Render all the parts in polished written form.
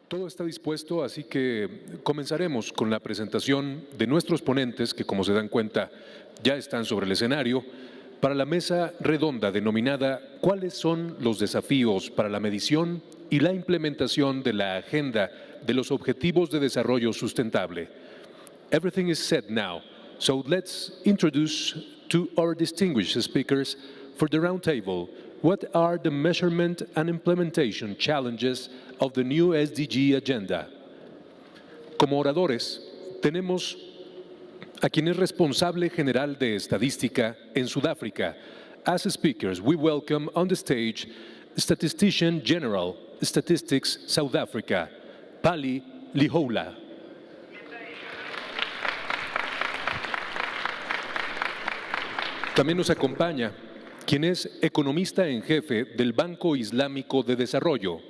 Todo está dispuesto, así que comenzaremos con la presentación de nuestros ponentes, que como se dan cuenta ya están sobre el escenario, para la mesa redonda denominada ¿Cuáles son los desafíos para la medición y la implementación de la Agenda de los Objetivos de Desarrollo Sustentable? Everything is set now, so let's introduce to our distinguished speakers for the roundtable. What are the measurement and implementation challenges of the new SDG agenda? Como oradores, tenemos a quien es responsable general de estadística en Sudáfrica. As speakers, we welcome on the stage Statistician General, Statistics South Africa, Pali Lihoula. También nos acompaña quien es economista en jefe del Banco Islámico de Desarrollo,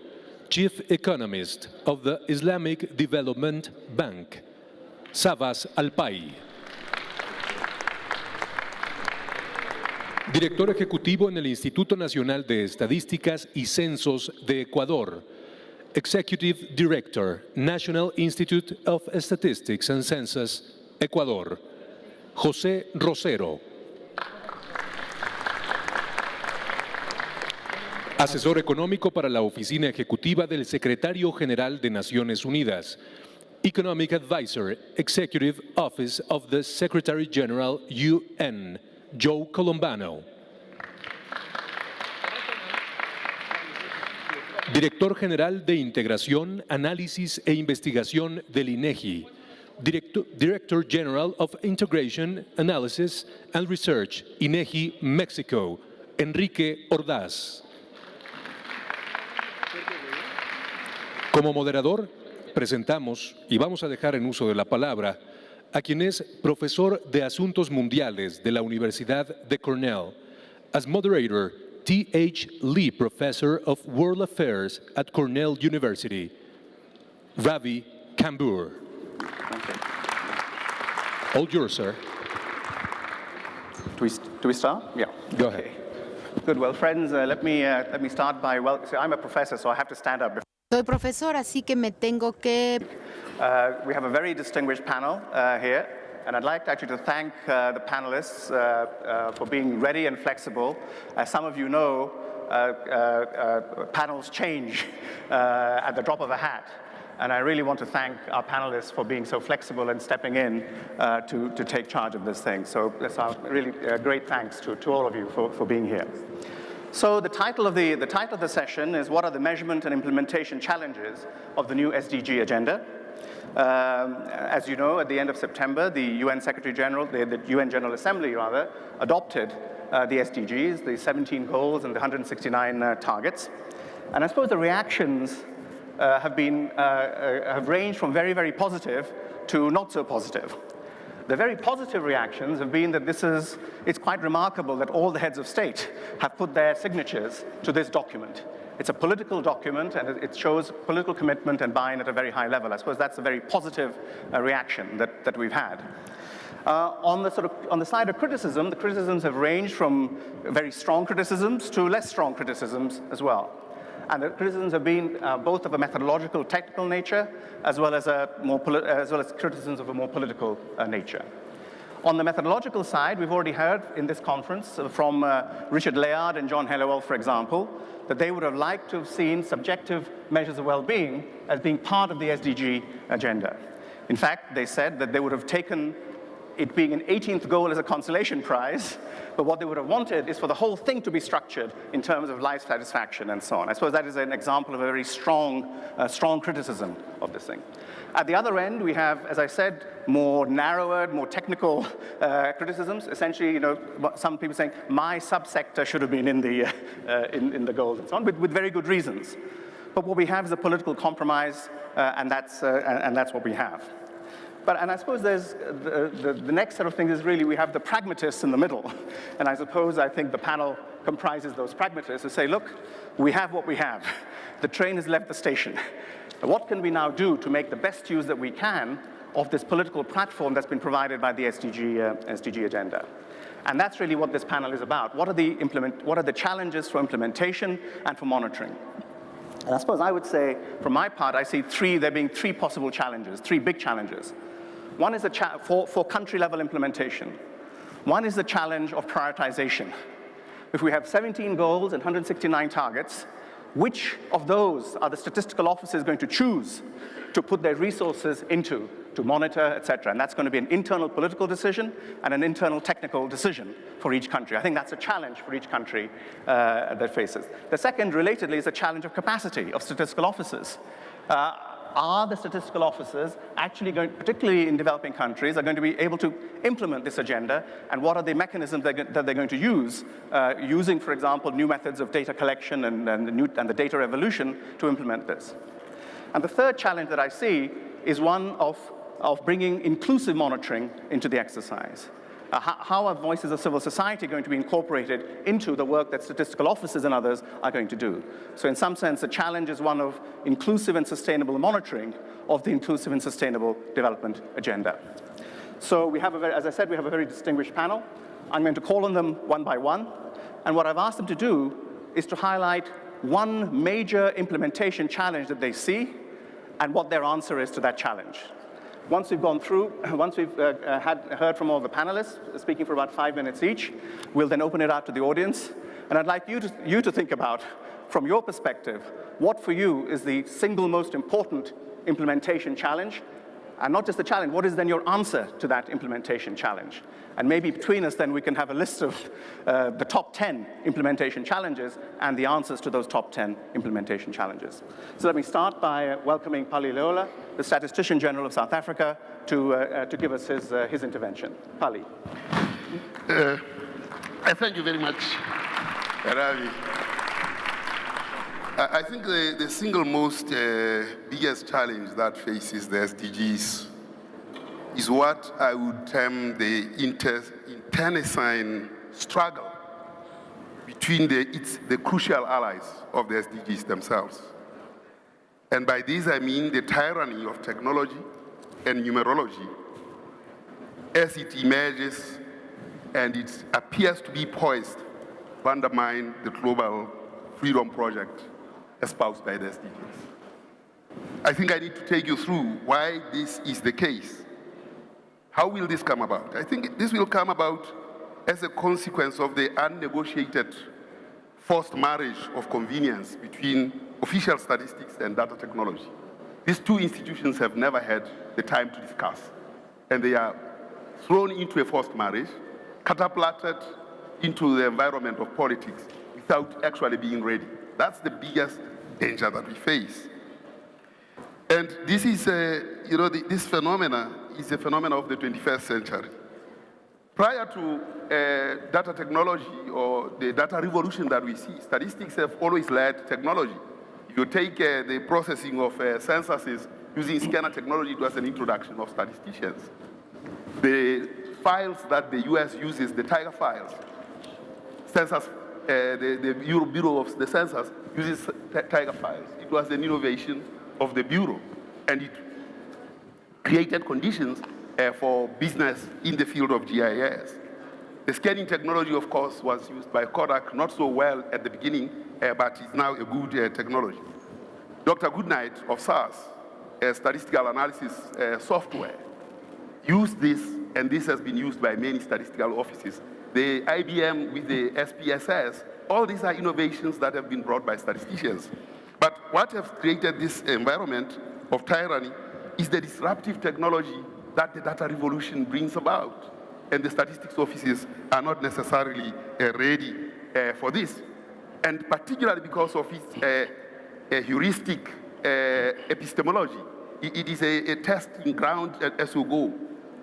Chief Economist of the Islamic Development Bank, Savas Alpay. Director ejecutivo en el Instituto Nacional de Estadísticas y Censos de Ecuador, Executive Director, National Institute of Statistics and Census, Ecuador, José Rosero. Asesor económico para la Oficina Ejecutiva del Secretario General de Naciones Unidas, Economic Advisor, Executive Office of the Secretary General, UN, Joe Colombano. Director General de Integración, Análisis e Investigación del INEGI, Director General of Integration, Analysis and Research, INEGI, México, Enrique Ordaz. Como moderador, presentamos y vamos a dejar en uso de la palabra a quien es profesor de Asuntos Mundiales de la Universidad de Cornell. As moderator, T.H. Lee, Professor of World Affairs at Cornell University, Ravi Kambur. All yours, sir. Do we start? Yeah. Go ahead. Good. Well, friends, let me start by, I'm a professor, so I have to stand up. Soy profesor, así que me tengo que... We have a very distinguished panel here, and I'd like actually to thank the panelists for being ready and flexible. As some of you know, panels change at the drop of a hat, and I really want to thank our panelists for being so flexible and stepping in to take charge of this thing. So that's our really great thanks to all of you for being here. So the title of the session is What are the measurement and implementation challenges of the new SDG agenda? As you know, at the end of September, the UN Secretary General, the UN General Assembly rather, adopted the SDGs, the 17 goals and the 169 targets. And I suppose the reactions have ranged from very, very positive to not so positive. The very positive reactions have been that it's quite remarkable that all the heads of state have put their signatures to this document. It's a political document, and it shows political commitment and buy-in at a very high level. I suppose that's a very positive reaction that we've had. On the side of criticism, the criticisms have ranged from very strong criticisms to less strong criticisms as well. And the criticisms have been both of a methodological, technical nature, as well as criticisms of a more political nature. On the methodological side, we've already heard in this conference from Richard Layard and John Helliwell, for example, that they would have liked to have seen subjective measures of well-being as being part of the SDG agenda. In fact, they said that they would have taken it being an 18th goal as a consolation prize, but what they would have wanted is for the whole thing to be structured in terms of life satisfaction and so on. I suppose that is an example of a very strong criticism of this thing. At the other end, we have, as I said, more narrower, more technical criticisms. Essentially, some people saying my subsector should have been in the goals and so on, with very good reasons. But what we have is a political compromise, and that's what we have. And I suppose there's the next set of things is really we have the pragmatists in the middle. And I think the panel comprises those pragmatists who say, look, we have what we have. The train has left the station. What can we now do to make the best use that we can of this political platform that's been provided by the SDG agenda? And that's really what this panel is about. What are the challenges for implementation and for monitoring? And I suppose I would say, from my part, I see there being three possible challenges, three big challenges. One is for country-level implementation. One is the challenge of prioritization. If we have 17 goals and 169 targets, which of those are the statistical offices going to choose to put their resources into, to monitor, et cetera? And that's going to be an internal political decision and an internal technical decision for each country. I think that's a challenge for each country that faces. The second, relatedly, is a challenge of capacity of statistical officers. Are the statistical officers actually going, particularly in developing countries, are going to be able to implement this agenda, and what are the mechanisms that they're going to use, using, for example, new methods of data collection and the data revolution to implement this? And the third challenge that I see is one of bringing inclusive monitoring into the exercise. How are voices of civil society going to be incorporated into the work that statistical officers and others are going to do? So in some sense, the challenge is one of inclusive and sustainable monitoring of the inclusive and sustainable development agenda. So we have, as I said, we have a very distinguished panel. I'm going to call on them one by one. And what I've asked them to do is to highlight one major implementation challenge that they see and what their answer is to that challenge. Once we've gone through, once we've heard from all the panelists, speaking for about 5 minutes each, we'll then open it out to the audience. And I'd like you to think about, from your perspective, what for you is the single most important implementation challenge? And not just the challenge, what is then your answer to that implementation challenge? And maybe between us then we can have a list of the top 10 implementation challenges and the answers to those top 10 implementation challenges. So let me start by welcoming Pali Leola, the Statistician General of South Africa, to give us his intervention. Pali. Thank you very much, Ravi. I think the single most biggest challenge that faces the SDGs is what I would term the internecine struggle between the crucial allies of the SDGs themselves. And by this I mean the tyranny of technology and numerology as it emerges and it appears to be poised to undermine the global freedom project espoused by the SDGs. I think I need to take you through why this is the case. How will this come about? I think this will come about as a consequence of the unnegotiated forced marriage of convenience between official statistics and data technology. These two institutions have never had the time to discuss, and they are thrown into a forced marriage, catapulted into the environment of politics without actually being ready. That's the biggest danger that we face. And this is, this phenomena is a phenomenon of the 21st century. Prior to data technology or the data revolution that we see, statistics have always led technology. If you take the processing of censuses using scanner technology, it was an introduction of statisticians. The files that the US uses, the Tiger files, census, the Bureau of the Census uses Tiger files. It was an innovation of the Bureau, and it created conditions for business in the field of GIS. The scanning technology, of course, was used by Kodak, not so well at the beginning, but is now a good technology. Dr. Goodnight of SAS, statistical analysis software, used this, and this has been used by many statistical offices. The IBM with the SPSS, all these are innovations that have been brought by statisticians. But what has created this environment of tyranny is the disruptive technology that the data revolution brings about. And the statistics offices are not necessarily ready for this. And particularly because of its heuristic epistemology. It is a testing ground as you go.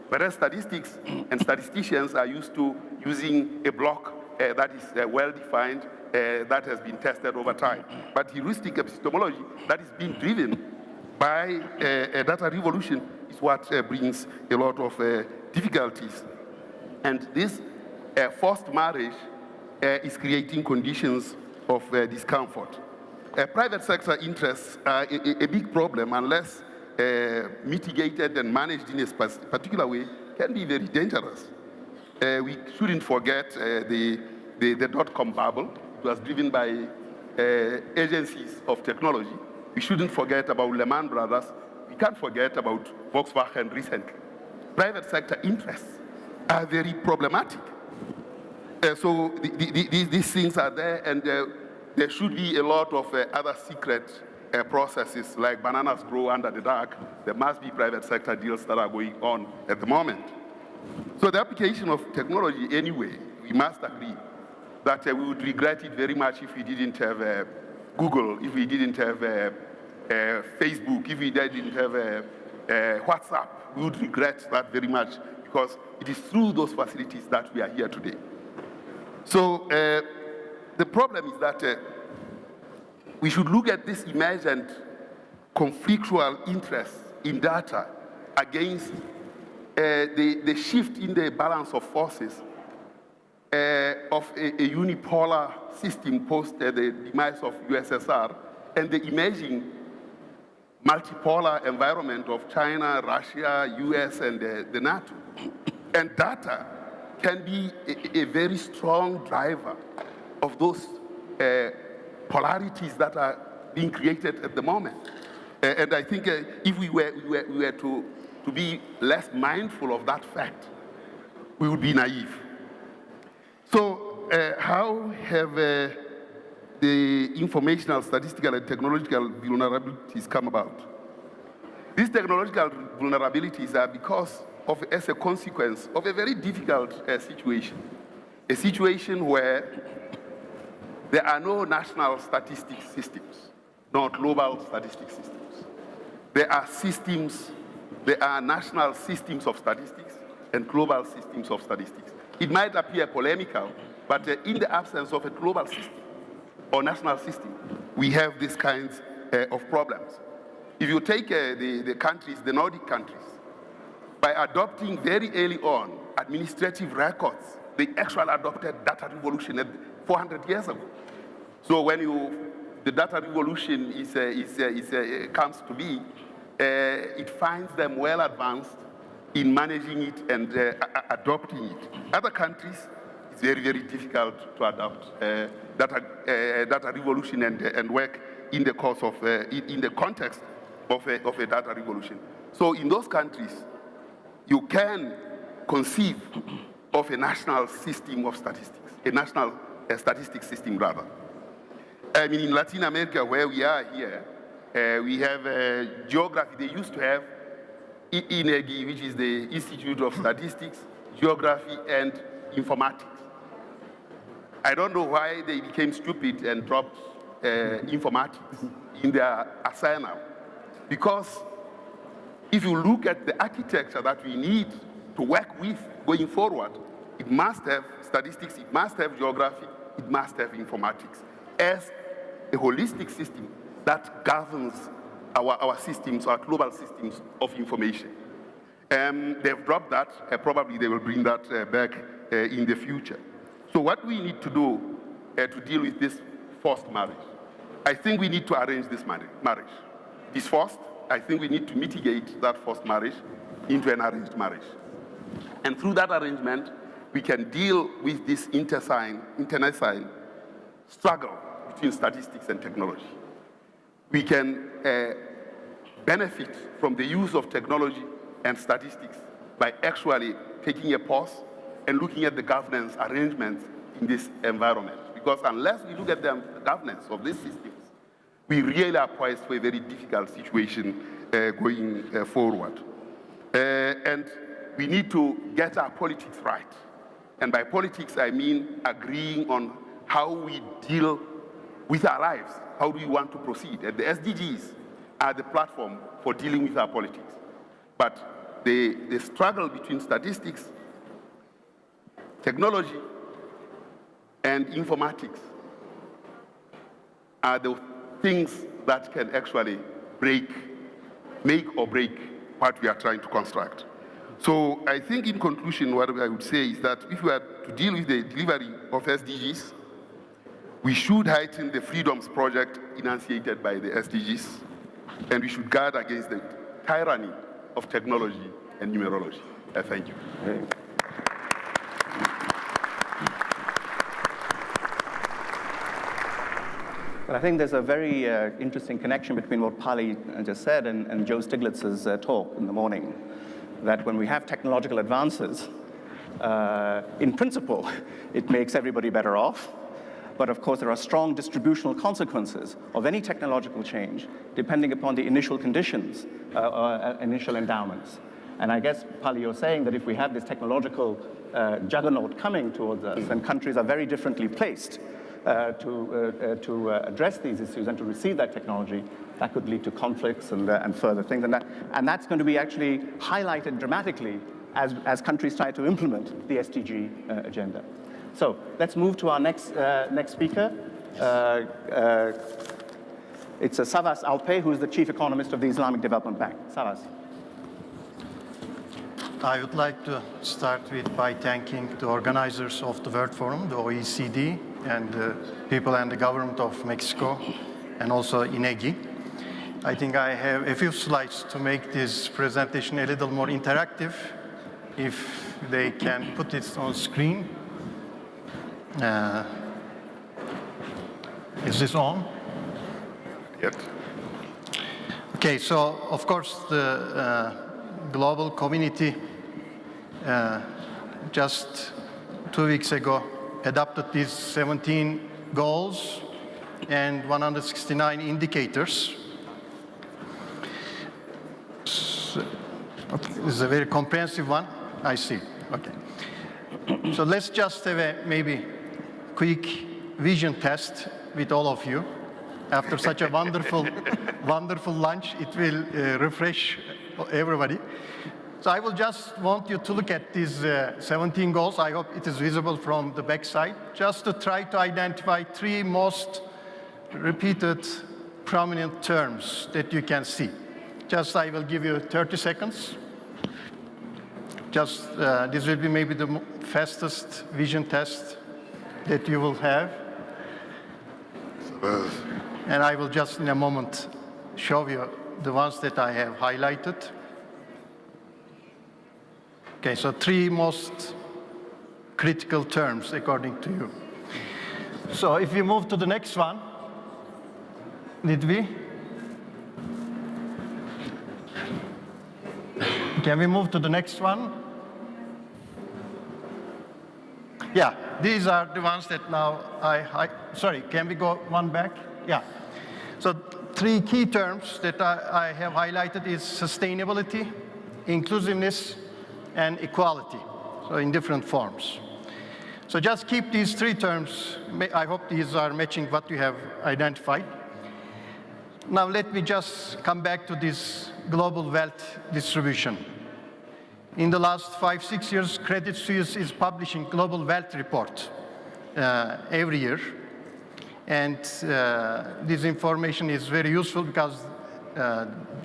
Whereas statistics and statisticians are used to using a block that is well-defined, that has been tested over time. But heuristic epistemology that is being driven by a data revolution is what brings a lot of difficulties. And this forced marriage is creating conditions of discomfort. Private sector interests are a big problem unless mitigated and managed in a particular way can be very dangerous. We shouldn't forget the dot-com bubble. It was driven by agencies of technology. We shouldn't forget about Lehman Brothers. We can't forget about Volkswagen recently. Private sector interests are very problematic. So these things are there, and there should be a lot of other secret processes like bananas grow under the dark. There must be private sector deals that are going on at the moment. So the application of technology anyway, we must agree that we would regret it very much if we didn't have Google, if we didn't have Facebook, if we didn't have WhatsApp. We would regret that very much because it is through those facilities that we are here today. So the problem is that we should look at this emergent conflictual interest in data against the shift in the balance of forces of a unipolar system post the demise of USSR and the emerging multipolar environment of China, Russia, US, and the NATO. And data can be a very strong driver of those polarities that are being created at the moment. And I think if we were to be less mindful of that fact, we would be naive. So how have the informational, statistical, and technological vulnerabilities come about? These technological vulnerabilities are as a consequence of a very difficult situation. A situation where there are no national statistics systems, no global statistics systems. There are national systems of statistics and global systems of statistics. It might appear polemical, but in the absence of a global system or national system, we have these kinds of problems. If you take the countries, the Nordic countries, by adopting very early on administrative records, they actually adopted data revolution 400 years ago. So when the data revolution comes to be, it finds them well advanced in managing it and adopting it. Other countries, it's very, very difficult to adopt data revolution and work in the course of, in the context of a data revolution. So in those countries, you can conceive of a national system of statistics, a national statistics system rather. I mean, in Latin America, where we are here, we have geography. They used to have INEGI, which is the Institute of Statistics, Geography, and Informatics. I don't know why they became stupid and dropped informatics in their arsenal. Because if you look at the architecture that we need to work with going forward, it must have statistics, it must have geography, it must have informatics as a holistic system that governs our systems, our global systems of information. They've dropped that. Probably they will bring that back in the future. So what we need to do to deal with this forced marriage, I think we need to arrange this marriage. It's forced. I think we need to mitigate that forced marriage into an arranged marriage. And through that arrangement, we can deal with this internecine struggle between statistics and technology. We can benefit from the use of technology and statistics by actually taking a pause and looking at the governance arrangements in this environment. Because unless we look at the governance of these systems, we really are poised for a very difficult situation going forward. And we need to get our politics right. And by politics, I mean agreeing on how we deal with our lives. How do we want to proceed? And the SDGs are the platform for dealing with our politics. But the struggle between statistics, technology, and informatics are the things that can actually make or break what we are trying to construct. So I think in conclusion, what I would say is that if we are to deal with the delivery of SDGs, we should heighten the freedoms project enunciated by the SDGs, and we should guard against the tyranny of technology and numerology. Thank you. But I think there's a very interesting connection between what Pali just said and Joe Stiglitz's talk in the morning, that when we have technological advances, in principle, it makes everybody better off. But of course, there are strong distributional consequences of any technological change, depending upon the initial conditions, initial endowments. And I guess, Pali, you're saying that if we have this technological juggernaut coming towards us, then countries are very differently placed to address these issues and to receive that technology. That could lead to conflicts and further things. And that's going to be actually highlighted dramatically as countries try to implement the SDG agenda. So let's move to our next speaker. It's Savas Alpe, who is the chief economist of the Islamic Development Bank. Savas. I would like to start by thanking the organizers of the World Forum, the OECD, and the people and the government of Mexico, and also INEGI. I think I have a few slides to make this presentation a little more interactive, if they can put it on screen. Is this on? Yep. Okay, so of course the global community just 2 weeks ago adopted these 17 goals and 169 indicators. So, this is a very comprehensive one, I see. Okay. So let's just have a maybe quick vision test with all of you. After such a wonderful, wonderful lunch, it will refresh everybody. So I will just want you to look at these 17 goals. I hope it is visible from the back side, just to try to identify 3 most repeated prominent terms that you can see. Just I will give you 30 seconds. Just this will be maybe the fastest vision test that you will have. And I will just in a moment show you the ones that I have highlighted. Okay, so 3 most critical terms according to you. So if we move to the next one, did we? Can we move to the next one? Yeah, these are the ones that now sorry, can we go one back? Yeah. So 3 key terms that I have highlighted is sustainability, inclusiveness, and equality, so in different forms. So just keep these 3 terms. I hope these are matching what you have identified. Now let me just come back to this global wealth distribution. In the last 5-6 years, Credit Suisse is publishing global wealth report every year. And this information is very useful because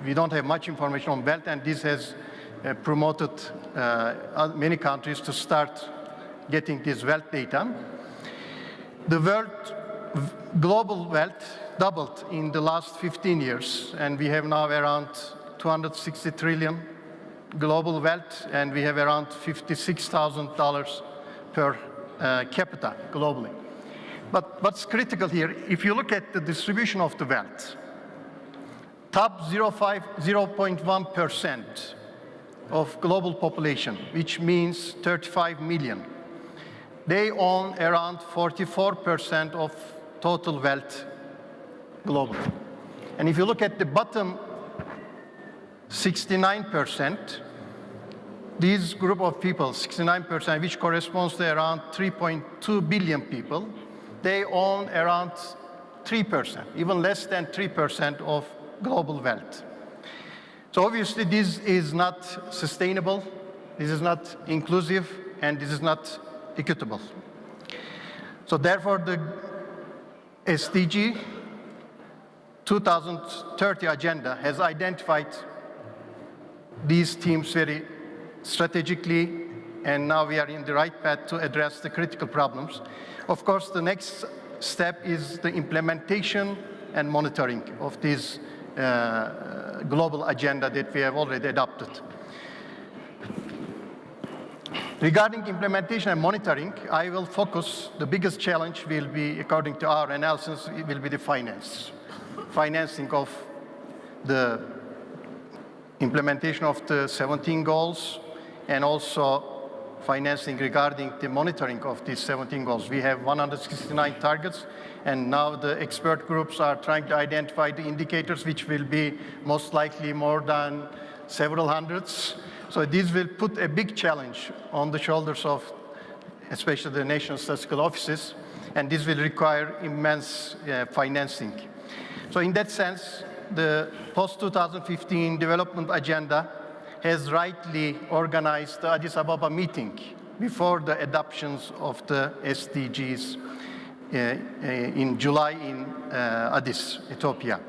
we don't have much information on wealth, and this has promoted many countries to start getting this wealth data. The world global wealth doubled in the last 15 years, and we have now around 260 trillion global wealth, and we have around $56,000 per capita globally. But what's critical here, if you look at the distribution of the wealth, top 0.1% of global population, which means 35 million, they own around 44% of total wealth globally. And if you look at the bottom 69%, this group of people, 69%, which corresponds to around 3.2 billion people, they own around 3%, even less than 3% of global wealth. So obviously this is not sustainable, this is not inclusive, and this is not equitable. So therefore the SDG 2030 agenda has identified these themes very strategically, and now we are in the right path to address the critical problems. Of course, the next step is the implementation and monitoring of this global agenda that we have already adopted. Regarding implementation and monitoring, I will focus, the biggest challenge will be, according to our analysis, it will be the financing of the implementation of the 17 goals, and also financing regarding the monitoring of these 17 goals. We have 169 targets, and now the expert groups are trying to identify the indicators, which will be most likely more than several hundreds. So this will put a big challenge on the shoulders of especially the national statistical offices, and this will require immense financing. So in that sense, the post-2015 development agenda has rightly organized the Addis Ababa meeting before the adoptions of the SDGs in July in Addis, Ethiopia.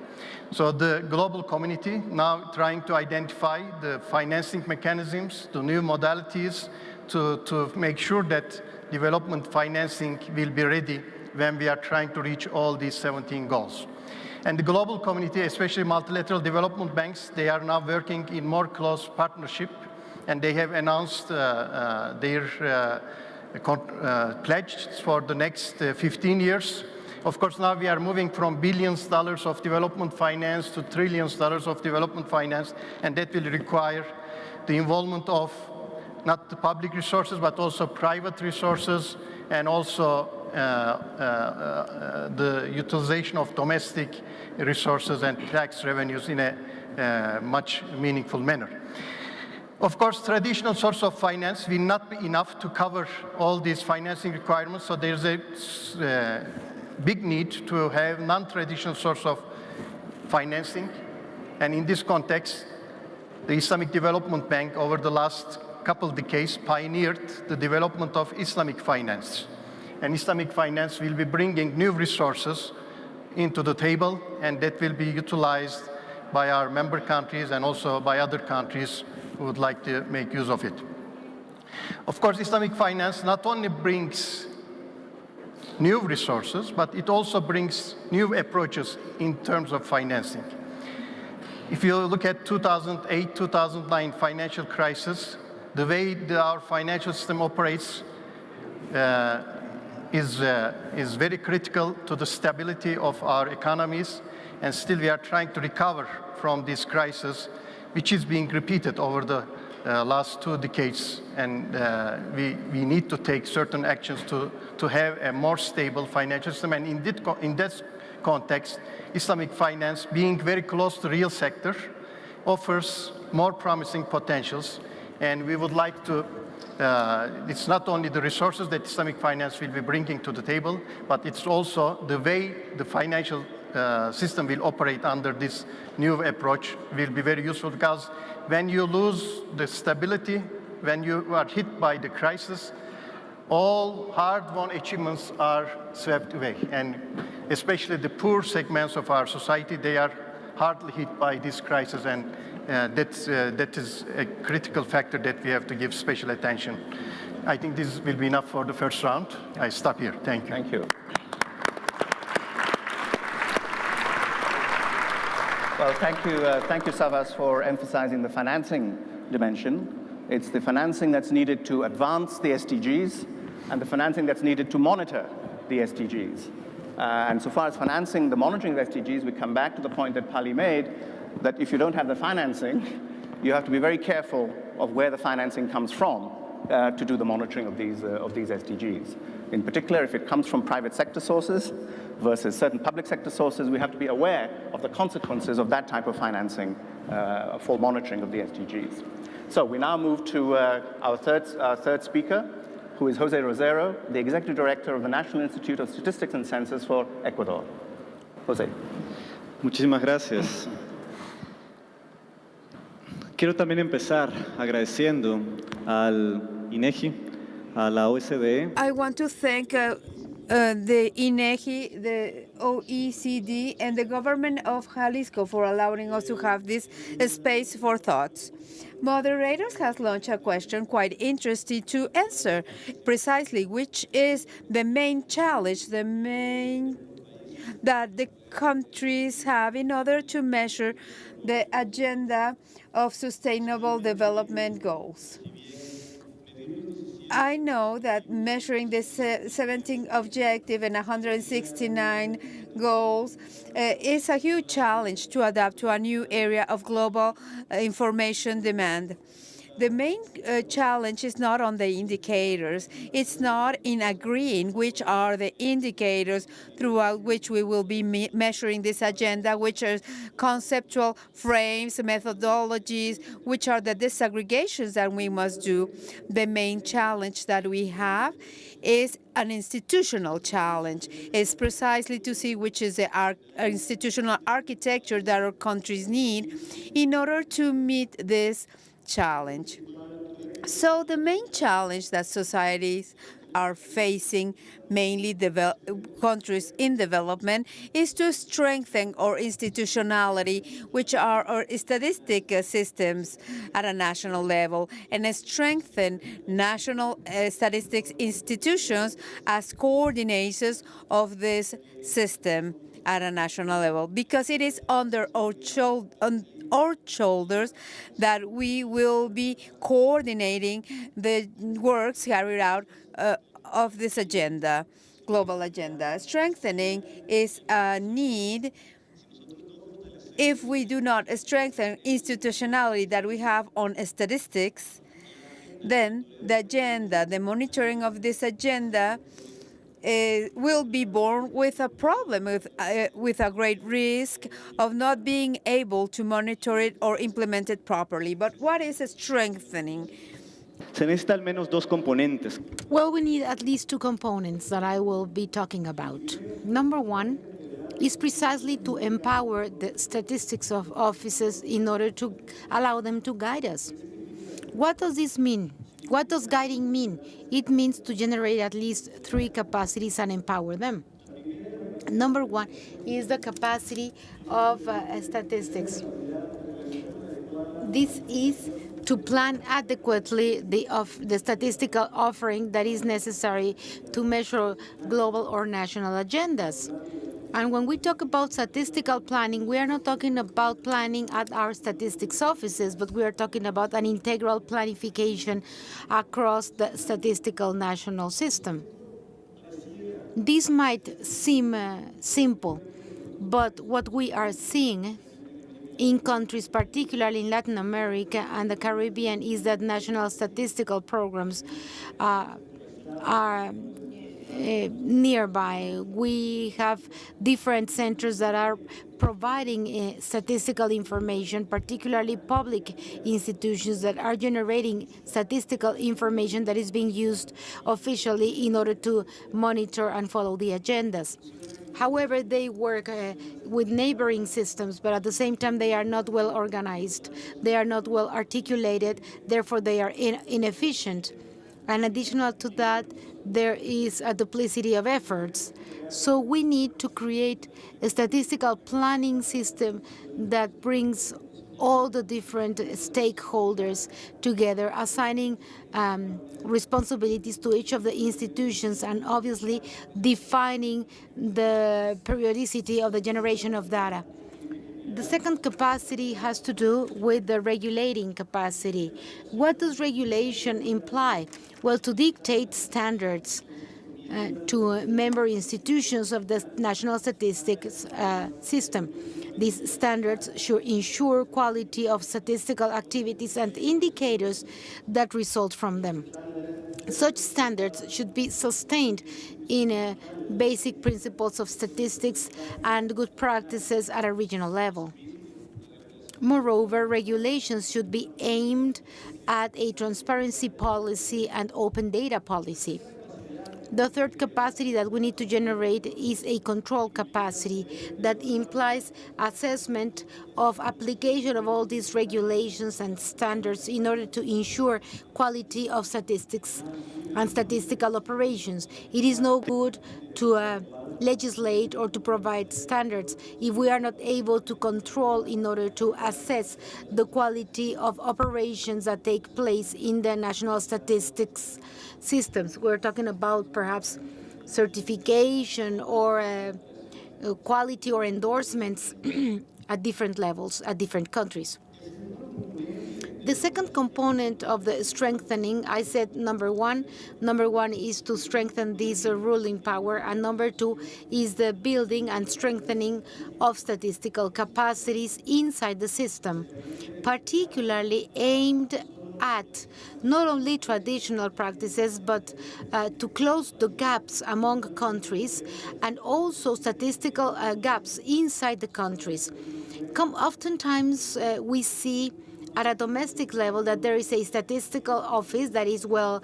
So the global community now trying to identify the financing mechanisms, the new modalities to make sure that development financing will be ready when we are trying to reach all these 17 goals. And the global community, especially multilateral development banks, they are now working in more close partnership, and they have announced their pledge for the next 15 years. Of course, now we are moving from billions of dollars of development finance to trillions of dollars of development finance, and that will require the involvement of not the public resources, but also private resources, and also the utilization of domestic resources and tax revenues in a much meaningful manner. Of course, traditional source of finance will not be enough to cover all these financing requirements, so there's a big need to have non-traditional source of financing. And in this context, the Islamic Development Bank over the last couple of decades pioneered the development of Islamic finance. And Islamic finance will be bringing new resources into the table, and that will be utilized by our member countries and also by other countries who would like to make use of it. Of course, Islamic finance not only brings new resources, but it also brings new approaches in terms of financing. If you look at 2008-2009 financial crisis, the way our financial system operates is very critical to the stability of our economies, and still we are trying to recover from this crisis, which is being repeated over the last 2 decades, and we need to take certain actions to have a more stable financial system. And in this context, Islamic finance, being very close to the real sector, offers more promising potentials, and we would like to it's not only the resources that Islamic finance will be bringing to the table, but it's also the way the financial system will operate under this new approach will be very useful, because when you lose the stability, when you are hit by the crisis, all hard-won achievements are swept away. And especially the poor segments of our society, they are hardly hit by this crisis, and that is a critical factor that we have to give special attention. I think this will be enough for the first round. I stop here. Thank you. Thank you. Well, thank you, Savas, for emphasizing the financing dimension. It's the financing that's needed to advance the SDGs and the financing that's needed to monitor the SDGs. And so far as financing the monitoring of SDGs, we come back to the point that Pali made, that if you don't have the financing, you have to be very careful of where the financing comes from to do the monitoring of these SDGs. In particular, if it comes from private sector sources versus certain public sector sources, we have to be aware of the consequences of that type of financing for monitoring of the SDGs. So we now move to our third speaker, who is Jose Rosero, the Executive Director of the National Institute of Statistics and Census for Ecuador. Jose. Muchísimas gracias. Quiero también empezar agradeciendo al INEGI, a la OSDE. I want to thank the INEGI, the OECD, and the government of Jalisco for allowing us to have this space for thoughts. Moderators has launched a question quite interesting to answer, precisely which is the main challenge, that the countries have in order to measure the agenda of sustainable development goals. I know that measuring the 17 objective and 169 goals is a huge challenge to adapt to a new area of global information demand. The main challenge is not on the indicators. It's not in agreeing which are the indicators throughout which we will be measuring this agenda, which are conceptual frames, methodologies, which are the disaggregations that we must do. The main challenge that we have is an institutional challenge. It's precisely to see which is the institutional architecture that our countries need in order to meet this challenge. So the main challenge that societies are facing, mainly countries in development, is to strengthen our institutionality, which are our statistic systems at a national level, and strengthen national statistics institutions as coordinators of this system at a national level, because it is under our shoulders that we will be coordinating the works carried out of this agenda, global agenda. Strengthening is a need. If we do not strengthen institutionality that we have on statistics, then the agenda, the monitoring of this agenda, will be born with a problem, with a great risk of not being able to monitor it or implement it properly. But what is strengthening? Se necesita al menos dos componentes. Well, we need at least two components that I will be talking about. Number one is precisely to empower the statistics of offices in order to allow them to guide us. What does this mean? What does guiding mean? It means to generate at least three capacities and empower them. Number one is the capacity of statistics. This is to plan adequately the statistical offering that is necessary to measure global or national agendas. And when we talk about statistical planning, we are not talking about planning at our statistics offices, but we are talking about an integral planification across the statistical national system. This might seem simple, but what we are seeing in countries, particularly in Latin America and the Caribbean, is that national statistical programs are nearby. We have different centers that are providing statistical information, particularly public institutions that are generating statistical information that is being used officially in order to monitor and follow the agendas. However, they work with neighboring systems, but at the same time, they are not well organized. They are not well articulated. Therefore, they are inefficient. And additional to that, there is a duplicity of efforts. So we need to create a statistical planning system that brings all the different stakeholders together, assigning responsibilities to each of the institutions, and obviously defining the periodicity of the generation of data. The second capacity has to do with the regulating capacity. What does regulation imply? Well, to dictate standards to member institutions of the national statistics system. These standards should ensure quality of statistical activities and indicators that result from them. Such standards should be sustained in basic principles of statistics and good practices at a regional level. Moreover, regulations should be aimed at a transparency policy and open data policy. The third capacity that we need to generate is a control capacity that implies assessment of application of all these regulations and standards in order to ensure quality of statistics and statistical operations. It is no good to legislate or to provide standards if we are not able to control in order to assess the quality of operations that take place in the national statistics systems. We're talking about perhaps certification or quality or endorsements at different levels, at different countries. The second component of the strengthening, I said number one is to strengthen this ruling power, and number two is the building and strengthening of statistical capacities inside the system, particularly aimed at not only traditional practices, but to close the gaps among countries and also statistical gaps inside the countries. Oftentimes we see at a domestic level that there is a statistical office that is well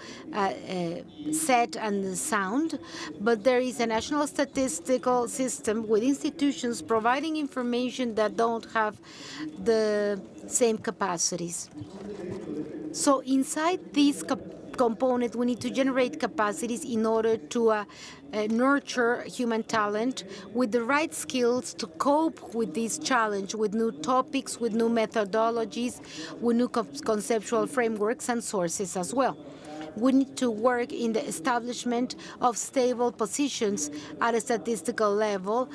set and sound, but there is a national statistical system with institutions providing information that don't have the same capacities. So inside this component, we need to generate capacities in order to nurture human talent with the right skills to cope with this challenge, with new topics, with new methodologies, with new conceptual frameworks and sources as well. We need to work in the establishment of stable positions at a statistical level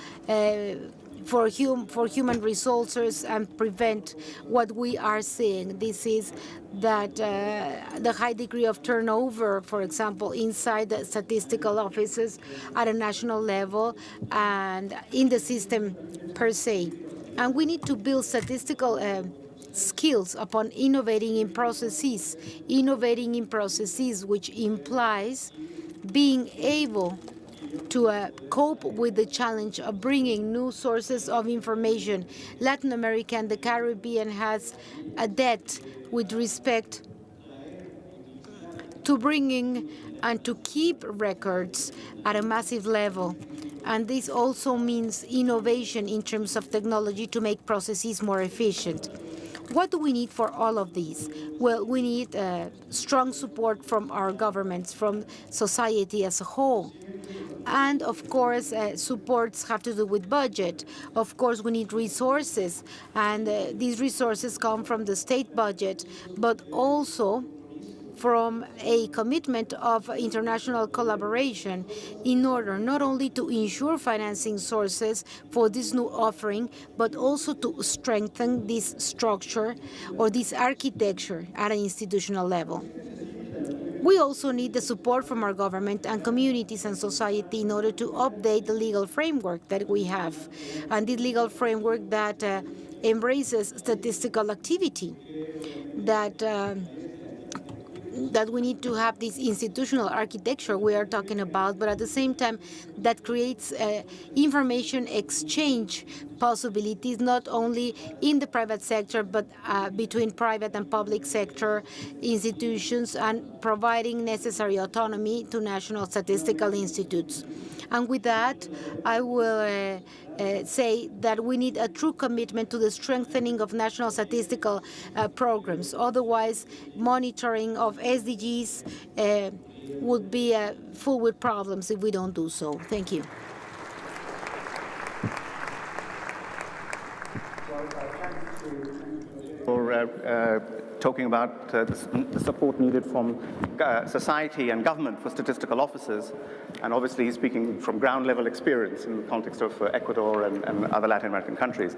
for human resources and prevent what we are seeing. This is that the high degree of turnover, for example, inside the statistical offices at a national level and in the system per se. And we need to build statistical skills upon innovating in processes, which implies being able to cope with the challenge of bringing new sources of information. Latin America and the Caribbean has a debt with respect to bringing and to keep records at a massive level. And this also means innovation in terms of technology to make processes more efficient. What do we need for all of these? Well, we need strong support from our governments, from society as a whole. And of course, supports have to do with budget. Of course, we need resources, and these resources come from the state budget, but also from a commitment of international collaboration in order not only to ensure financing sources for this new offering, but also to strengthen this structure or this architecture at an institutional level. We also need the support from our government and communities and society in order to update the legal framework that we have, and this legal framework that embraces statistical activity, that we need to have this institutional architecture we are talking about, but at the same time that creates information exchange possibilities, not only in the private sector, but between private and public sector institutions, and providing necessary autonomy to national statistical institutes. And with that, I will say that we need a true commitment to the strengthening of national statistical programs. Otherwise, monitoring of SDGs would be full with problems if we don't do so. Thank you. For talking about the support needed from society and government for statistical officers, and obviously speaking from ground level experience in the context of Ecuador and other Latin American countries.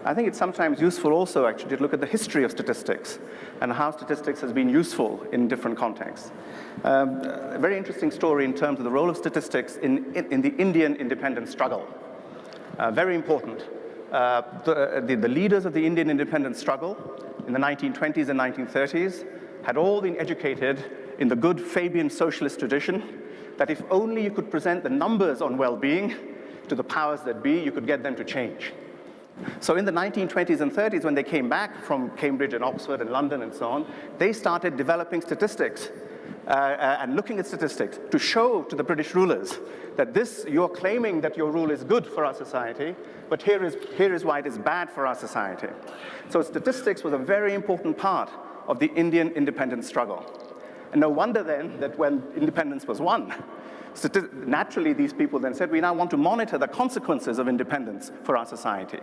I think it's sometimes useful also actually to look at the history of statistics and how statistics has been useful in different contexts. A very interesting story in terms of the role of statistics in the Indian independence struggle. Very important. The leaders of the Indian independence struggle in the 1920s and 1930s had all been educated in the good Fabian socialist tradition that if only you could present the numbers on well-being to the powers that be, you could get them to change. So in the 1920s and 30s, when they came back from Cambridge and Oxford and London and so on, they started developing statistics and looking at statistics to show to the British rulers that you're claiming that your rule is good for our society, but here is why it is bad for our society. So statistics was a very important part of the Indian independence struggle. And no wonder then that when independence was won, Naturally, these people then said, we now want to monitor the consequences of independence for our society.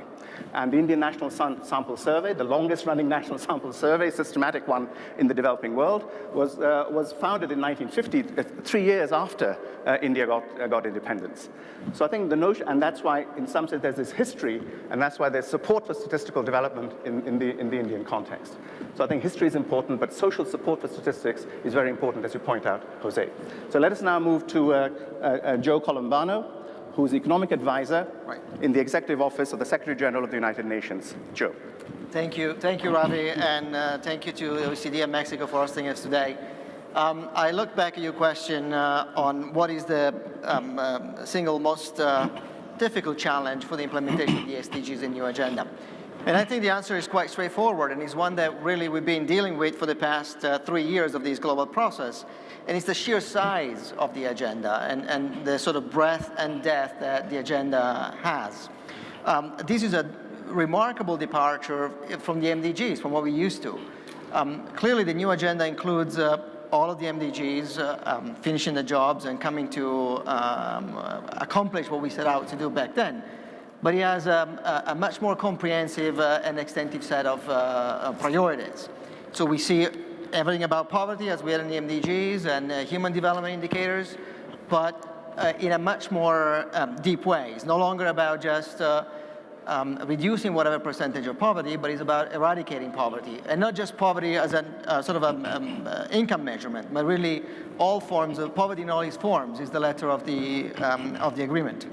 And the Indian National Sample Survey, the longest running national sample survey, systematic one in the developing world, was founded in 1950, 3 years after India got independence. So I think the notion, and that's why in some sense there's this history, and that's why there's support for statistical development in the Indian context. So I think history is important, but social support for statistics is very important, as you point out, Jose. So let us now move to Joe Colombano, who's economic advisor in the executive office of the Secretary General of the United Nations. Joe. Thank you, Ravi, and thank you to OECD and Mexico for hosting us today. I look back at your question on what is the single most difficult challenge for the implementation of the SDGs in new agenda. And I think the answer is quite straightforward, and is one that really we've been dealing with for the past 3 years of this global process. And it's the sheer size of the agenda and the sort of breadth and depth that the agenda has. This is a remarkable departure from the MDGs, from what we used to. Clearly, the new agenda includes all of the MDGs, finishing the jobs and coming to accomplish what we set out to do back then. But it has a much more comprehensive and extensive set of priorities. So we see everything about poverty, as we had in the MDGs, and human development indicators, but in a much more deep way. It's no longer about just reducing whatever percentage of poverty, but it's about eradicating poverty. And not just poverty as a sort of income measurement, but really all forms of poverty in all its forms is the letter of the agreement.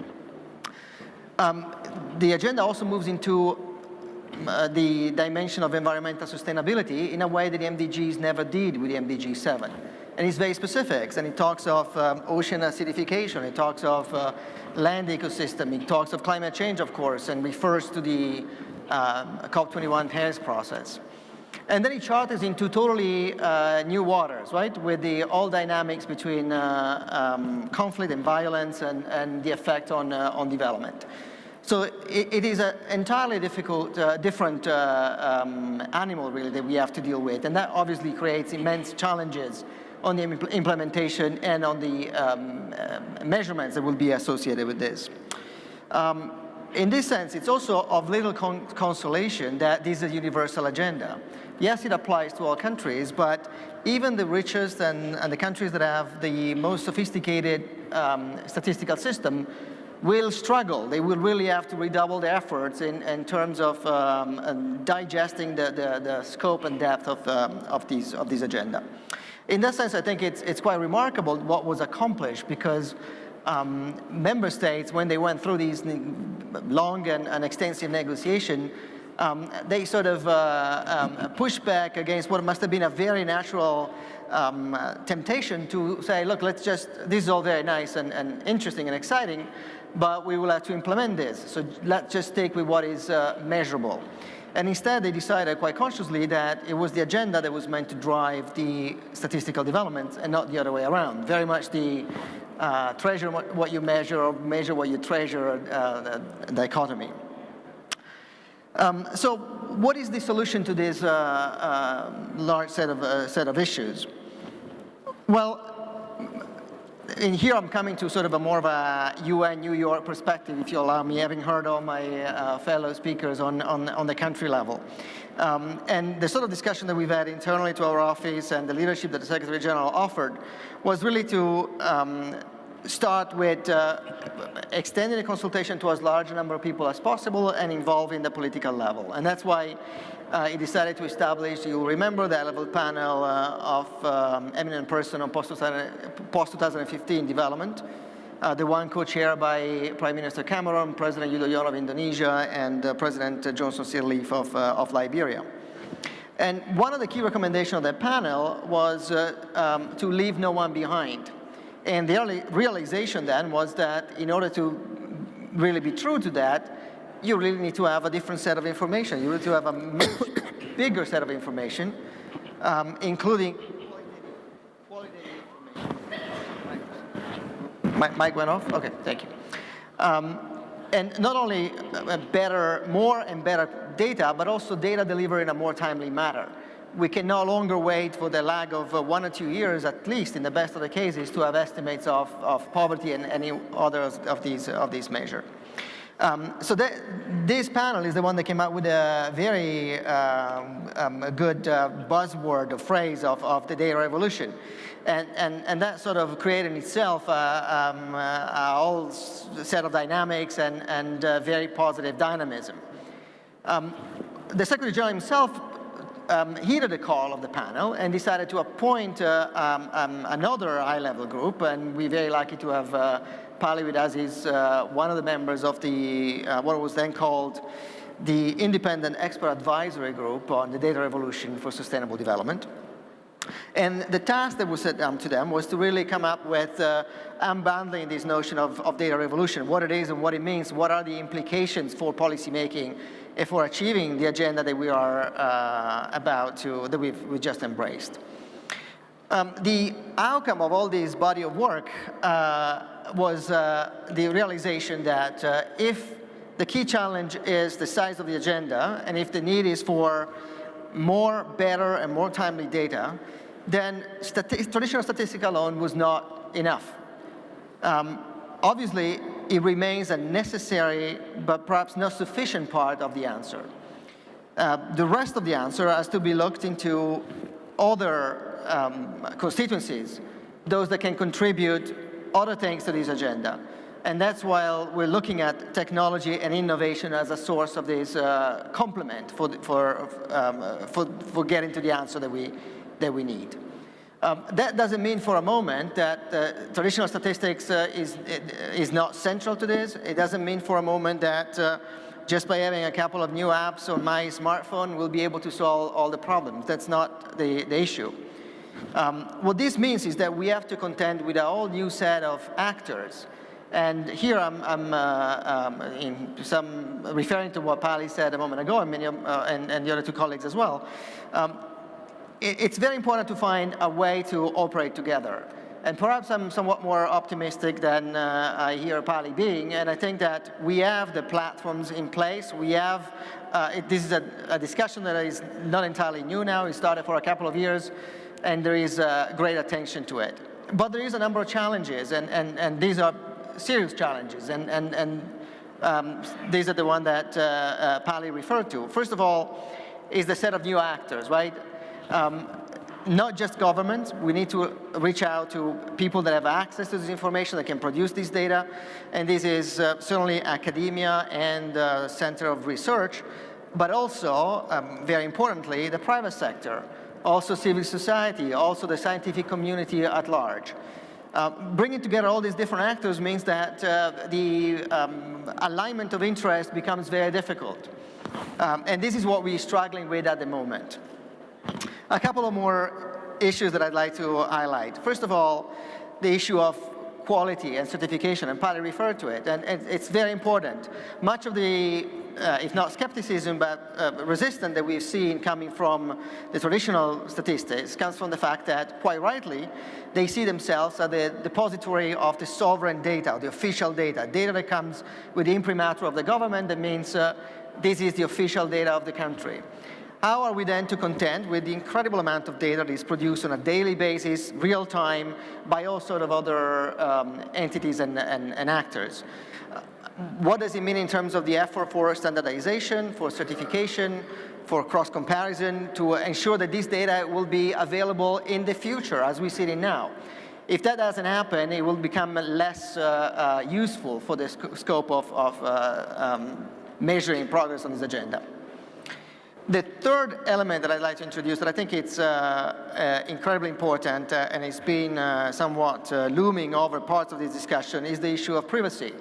The agenda also moves into the dimension of environmental sustainability in a way that the MDGs never did with the MDG 7. And it's very specific, and it talks of ocean acidification, it talks of land ecosystem, it talks of climate change, of course, and refers to the COP21 Paris process. And then it charters into totally new waters, right, with the all dynamics between conflict and violence and the effect on development. So it is an entirely difficult, different animal, really, that we have to deal with. And that obviously creates immense challenges on the implementation and on the measurements that will be associated with this. In this sense, it's also of little consolation that this is a universal agenda. Yes, it applies to all countries, but even the richest and the countries that have the most sophisticated statistical system will struggle. They will really have to redouble their efforts in terms of digesting the scope and depth of this agenda. In that sense, I think it's quite remarkable what was accomplished, because member states, when they went through these long and extensive negotiation, they sort of pushed back against what must have been a very natural temptation to say, look, let's just, this is all very nice and interesting and exciting, but we will have to implement this. So let's just stick with what is measurable. And instead, they decided quite consciously that it was the agenda that was meant to drive the statistical development and not the other way around. Very much the treasure what you measure or measure what you treasure dichotomy. So what is the solution to this large set of issues? Well, in here I'm coming to sort of a more of a UN New York perspective, if you allow me, having heard all my fellow speakers on the country level. And the sort of discussion that we've had internally to our office and the leadership that the Secretary General offered was really to start with extending the consultation to as large a number of people as possible and involving the political level. And that's why he decided to establish, you'll remember, the level panel of eminent person on post-2015 development, the one co-chaired by Prime Minister Cameron, President Yudhoyono of Indonesia, and President Johnson Sirleaf of Liberia. And one of the key recommendations of that panel was to leave no one behind. And the early realization then was that in order to really be true to that, you really need to have a different set of information. You need to have a much bigger set of information, including qualitative information. Mic went off? Okay, thank you. And not only more and better data, but also data delivered in a more timely manner. we can no longer wait for the lag of 1 or 2 years, at least in the best of the cases, to have estimates of poverty and any others of these measures. So this panel is the one that came out with a very good buzzword or phrase of the data revolution. And that sort of created in itself a whole set of dynamics and very positive dynamism. The Secretary General himself heeded the call of the panel and decided to appoint another high-level group, and we're very lucky to have Pali with us. Is one of the members of the what was then called the Independent Expert Advisory Group on the Data Revolution for Sustainable Development. And the task that was set down to them was to really come up with unbundling this notion of data revolution, what it is and what it means, what are the implications for policymaking and for achieving the agenda that we are that we've just embraced. The outcome of all this body of work was the realization that if the key challenge is the size of the agenda, and if the need is for more, better, and more timely data, then traditional statistics alone was not enough. Obviously, it remains a necessary but perhaps not sufficient part of the answer. The rest of the answer has to be looked into other constituencies, those that can contribute other things to this agenda. And that's why we're looking at technology and innovation as a source of this complement for getting to the answer that we need. That doesn't mean for a moment that traditional statistics is not central to this. It doesn't mean for a moment that just by having a couple of new apps on my smartphone we'll be able to solve all the problems. That's not the issue. What this means is that we have to contend with a whole new set of actors. And here I'm referring to what Pali said a moment ago, and the other two colleagues as well. It's very important to find a way to operate together. And perhaps I'm somewhat more optimistic than I hear Pali being, and I think that we have the platforms in place. We have, this is a discussion that is not entirely new now. It started for a couple of years, and there is great attention to it. But there is a number of challenges, and these are serious challenges, and these are the one that Pali referred to. First of all, is the set of new actors, right? Not just governments. We need to reach out to people that have access to this information, that can produce this data, and this is certainly academia and center of research, but also, very importantly, the private sector, also civil society, also the scientific community at large. Bringing together all these different actors means that the alignment of interest becomes very difficult. And this is what we're struggling with at the moment. A couple of more issues that I'd like to highlight. First of all, the issue of quality and certification, and Pali referred to it, and it's very important. Much of the, if not skepticism, but resistance that we've seen coming from the traditional statistics comes from the fact that, quite rightly, they see themselves as the depository of the sovereign data, the official data that comes with the imprimatur of the government. That means this is the official data of the country. How are we then to contend with the incredible amount of data that is produced on a daily basis, real time, by all sorts of other entities and actors? What does it mean in terms of the effort for standardization, for certification, for cross-comparison, to ensure that this data will be available in the future as we see it now? If that doesn't happen, it will become less useful for the scope of measuring progress on this agenda. The third element that I'd like to introduce, that I think it's incredibly important and it's been somewhat looming over parts of this discussion, is the issue of privacy.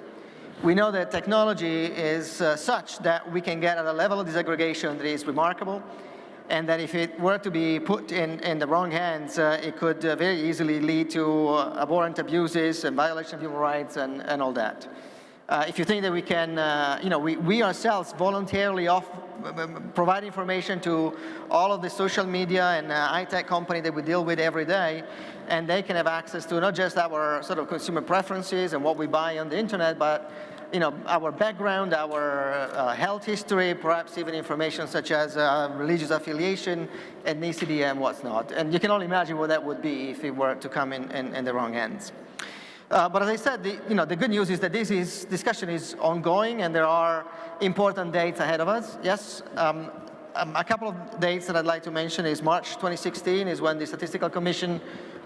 We know that technology is such that we can get at a level of disaggregation that is remarkable, and that if it were to be put in the wrong hands, it could very easily lead to abhorrent abuses and violation of human rights and all that. If you think that we can, we ourselves voluntarily provide information to all of the social media and high-tech company that we deal with every day, and they can have access to not just our sort of consumer preferences and what we buy on the internet, but our background, our health history, perhaps even information such as religious affiliation, ethnicity, and what's not. And you can only imagine what that would be if it were to come in the wrong hands. But as I said, the good news is that this discussion is ongoing, and there are important dates ahead of us. Yes, a couple of dates that I'd like to mention is March 2016 is when the Statistical Commission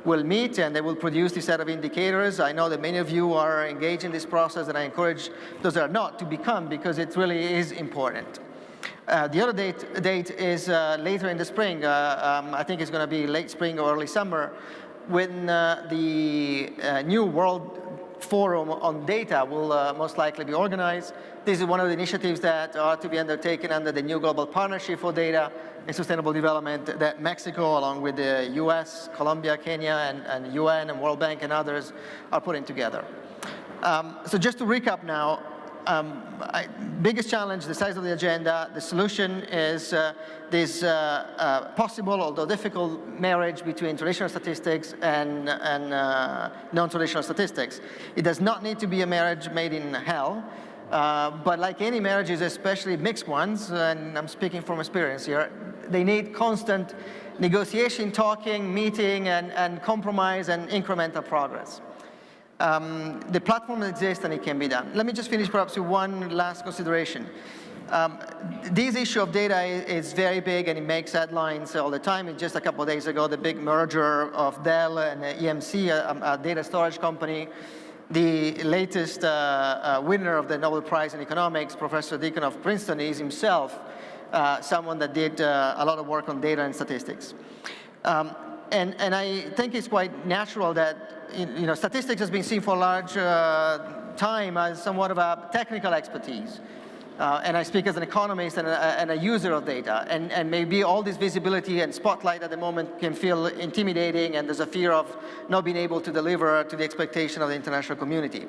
will meet, and they will produce this set of indicators. I know that many of you are engaged in this process, and I encourage those that are not to become, because it really is important. The other date is later in the spring. I think it's going to be late spring or early summer, when the new World Forum on Data will most likely be organized. This is one of the initiatives that are to be undertaken under the new Global Partnership for Data and Sustainable Development that Mexico, along with the US, Colombia, Kenya, and UN and World Bank and others are putting together. So just to recap now, biggest challenge, the size of the agenda. The solution is this possible, although difficult, marriage between traditional statistics and non-traditional statistics. It does not need to be a marriage made in hell, but like any marriages, especially mixed ones, and I'm speaking from experience here, they need constant negotiation, talking, meeting, and compromise and incremental progress. The platform exists and it can be done. Let me just finish perhaps with one last consideration. This issue of data is very big and it makes headlines all the time. Just a couple of days ago, the big merger of Dell and EMC, a data storage company. The latest winner of the Nobel Prize in Economics, Professor Deacon of Princeton, is himself someone that did a lot of work on data and statistics. And I think it's quite natural that statistics has been seen for a large time as somewhat of a technical expertise. And I speak as an economist and a user of data. And maybe all this visibility and spotlight at the moment can feel intimidating, and there's a fear of not being able to deliver to the expectation of the international community.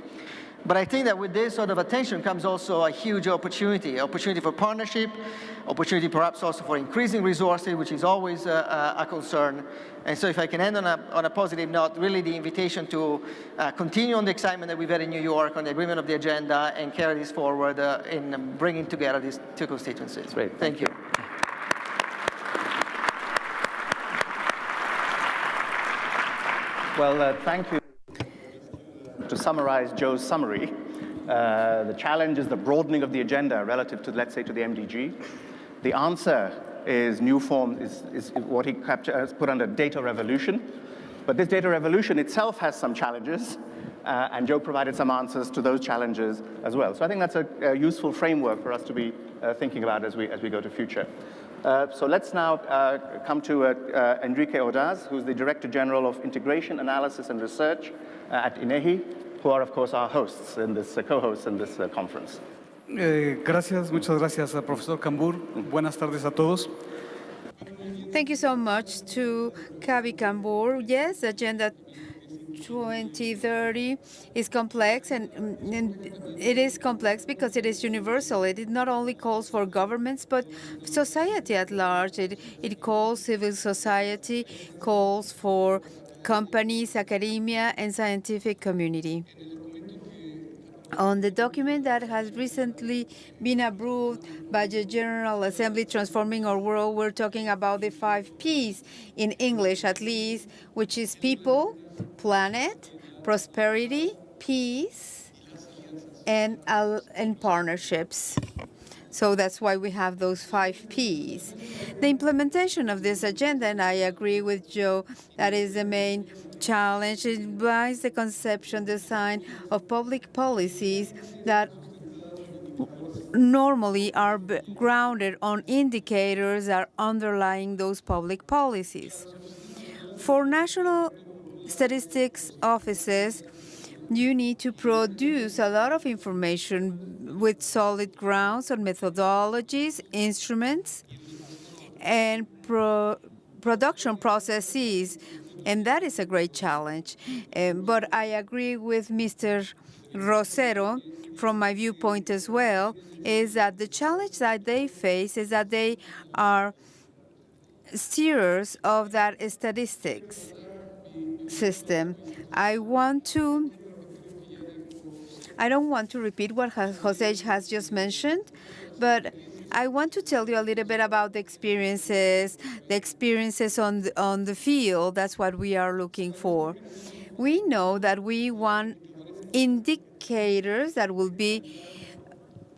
But I think that with this sort of attention comes also a huge opportunity for partnership, opportunity perhaps also for increasing resources, which is always a concern. And so if I can end on a positive note, really the invitation to continue on the excitement that we've had in New York on the agreement of the agenda and carry this forward in bringing together these two constituencies. Great. Thank you. Well, thank you. To summarize Joe's summary, the challenge is the broadening of the agenda relative to, let's say, to the MDG. The answer is new form, is what he has put under data revolution. But this data revolution itself has some challenges, and Joe provided some answers to those challenges as well. So I think that's a useful framework for us to be thinking about as we go to future. So let's now come to Enrique Ordaz, who's the Director General of Integration, Analysis, and Research at INEGI, who are, of course, our hosts in this, co-hosts in this conference. Muchas gracias, Profesor Cambur. Buenas tardes a todos. Thank you so much to Kavi Cambur. Yes, Agenda 2030 is complex, and it is complex because it is universal. It not only calls for governments, but society at large. It calls civil society, calls for companies, academia, and scientific community. On the document that has recently been approved by the General Assembly, Transforming Our World, we're talking about the 5 Ps, in English at least, which is people, planet, prosperity, peace, and partnerships. So that's why we have those 5 Ps. The implementation of this agenda, and I agree with Joe, that is the main challenge. It implies the conception, design of public policies that normally are grounded on indicators that are underlying those public policies. For national statistics offices, you need to produce a lot of information with solid grounds on methodologies, instruments, and production processes, and that is a great challenge. But I agree with Mr. Rosero from my viewpoint as well, is that the challenge that they face is that they are steerers of that statistics system. I don't want to repeat what Jose has just mentioned, but I want to tell you a little bit about the experiences on the field. That's what we are looking for. We know that we want indicators that will be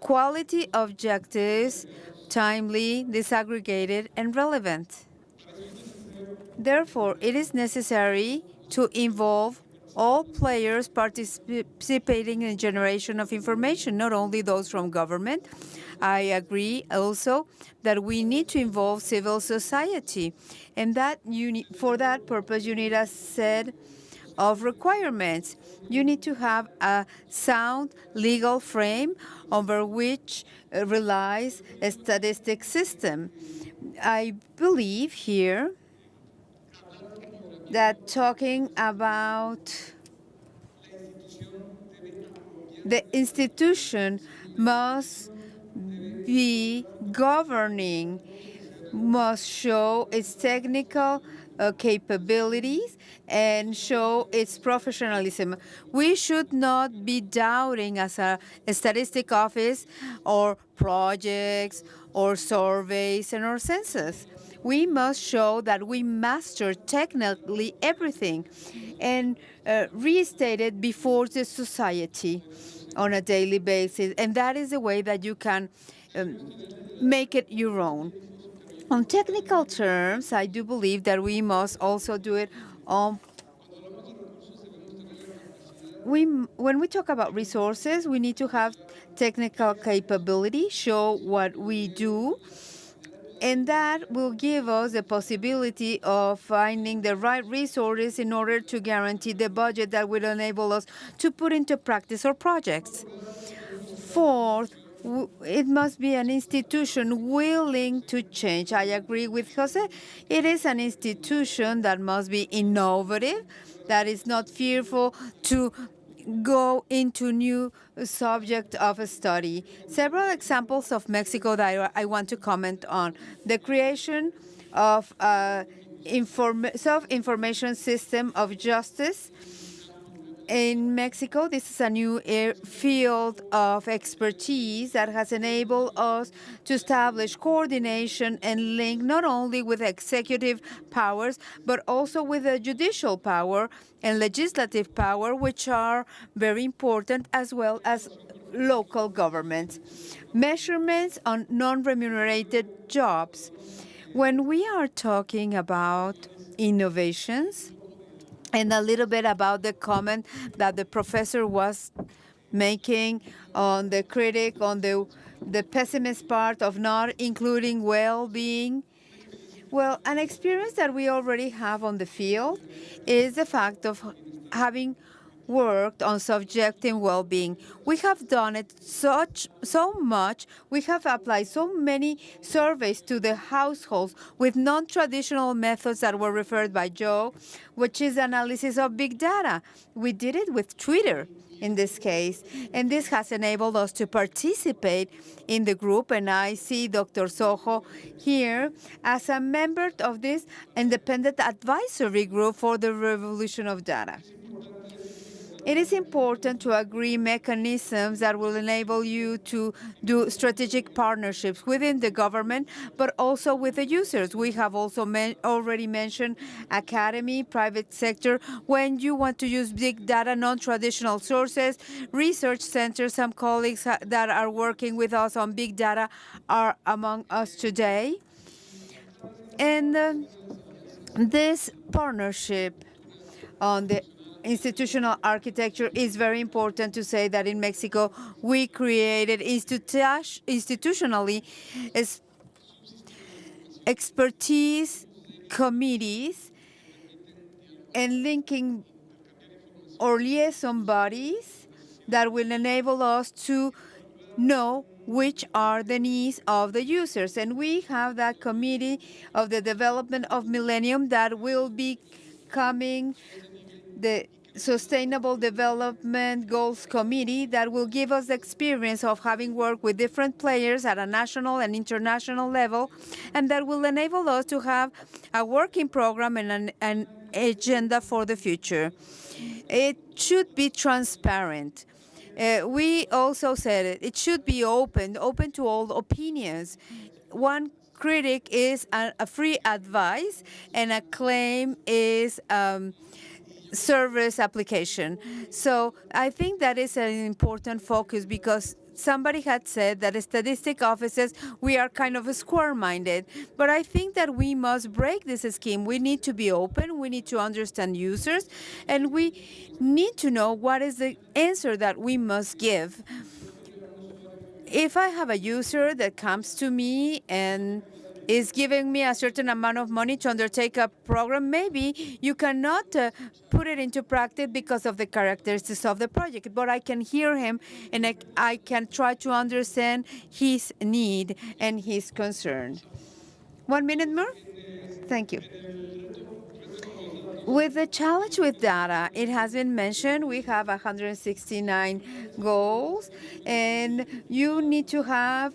quality objectives, timely, disaggregated, and relevant. Therefore, it is necessary to involve all players participating in the generation of information, not only those from government. I agree also that we need to involve civil society, and for that purpose you need a set of requirements. You need to have a sound legal frame over which relies a statistic system. I believe here that talking about the institution must be governing, must show its technical capabilities and show its professionalism. We should not be doubting as a statistic office or projects or surveys and our census. We must show that we master technically everything and restate it before the society on a daily basis. And that is the way that you can make it your own. On technical terms, I do believe that we must also do it on when we talk about resources, we need to have technical capability, show what we do, and that will give us the possibility of finding the right resources in order to guarantee the budget that will enable us to put into practice our projects. Fourth, it must be an institution willing to change. I agree with Jose. It is an institution that must be innovative, that is not fearful to go into new subject of study. Several examples of Mexico that I want to comment on. The creation of a self-information system of justice. In Mexico, this is a new field of expertise that has enabled us to establish coordination and link not only with executive powers, but also with the judicial power and legislative power, which are very important, as well as local governments. Measurements on non-remunerated jobs. When we are talking about innovations, and a little bit about the comment that the professor was making on the critic, on the pessimist part of not including well-being. Well, an experience that we already have on the field is the fact of having worked on subjective well-being. We have done it so much. We have applied so many surveys to the households with non-traditional methods that were referred by Joe, which is analysis of big data. We did it with Twitter in this case, and this has enabled us to participate in the group, and I see Dr. Sojo here as a member of this independent advisory group for the revolution of data. It is important to agree mechanisms that will enable you to do strategic partnerships within the government, but also with the users. We have also already mentioned academy, private sector. When you want to use big data, non-traditional sources, research centers, some colleagues that are working with us on big data are among us today. And this partnership on the institutional architecture is very important to say that in Mexico we created institutionally expertise committees and linking or liaison bodies that will enable us to know which are the needs of the users. And we have that committee of the development of Millennium that will be coming the Sustainable Development Goals Committee that will give us the experience of having worked with different players at a national and international level, and that will enable us to have a working program and an agenda for the future. It should be transparent. We also said it should be open to all opinions. One critic is a free advice, and a claim is service application. So I think that is an important focus, because somebody had said that as statistic offices, we are kind of square-minded. But I think that we must break this scheme. We need to be open, we need to understand users, and we need to know what is the answer that we must give. If I have a user that comes to me and is giving me a certain amount of money to undertake a program, maybe you cannot put it into practice because of the characteristics of the project, but I can hear him and I can try to understand his need and his concern. 1 minute more? Thank you. With the challenge with data, it has been mentioned, we have 169 goals, and you need to have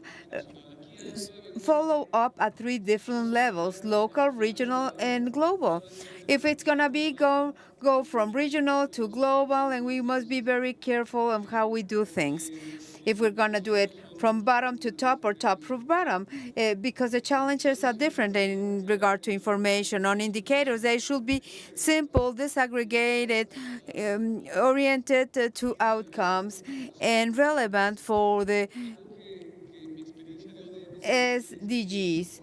follow up at 3 different levels: local, regional, and global. If it's going to be go from regional to global, and we must be very careful of how we do things. If we're going to do it from bottom to top or top to bottom, because the challenges are different in regard to information. On indicators, they should be simple, disaggregated, oriented to outcomes, and relevant for the SDGs.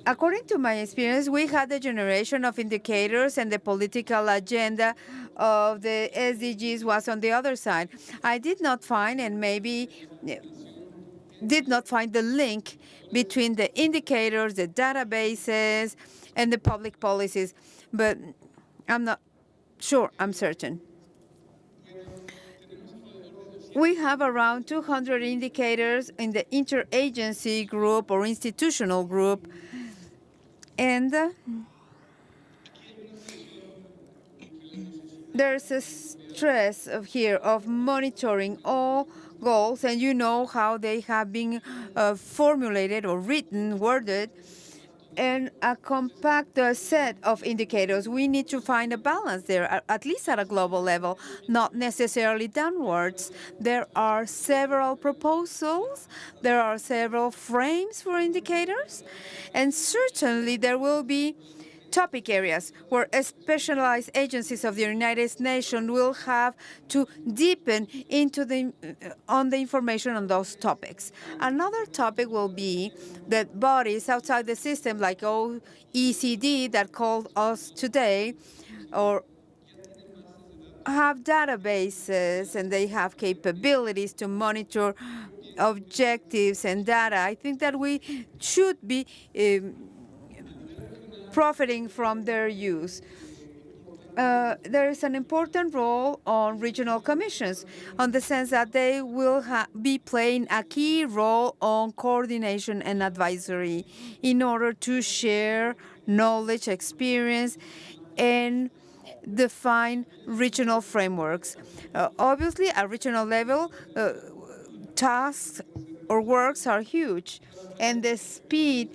According to my experience, we had the generation of indicators, and the political agenda of the SDGs was on the other side. I did not find, and maybe did not find, the link between the indicators, the databases, and the public policies, but I'm not sure, I'm certain. We have around 200 indicators in the interagency group or institutional group, and there's a stress here of monitoring all goals, and you know how they have been formulated or written, worded, and a compact set of indicators. We need to find a balance there, at least at a global level, not necessarily downwards. There are several proposals, there are several frames for indicators, and certainly there will be topic areas where specialized agencies of the United Nations will have to deepen into the information on those topics. Another topic will be that bodies outside the system, like OECD, that called us today, or have databases and they have capabilities to monitor objectives and data. I think that we should be profiting from their use. There is an important role on regional commissions, on the sense that they will be playing a key role on coordination and advisory in order to share knowledge, experience, and define regional frameworks. Obviously, at regional level, tasks or works are huge, and the speed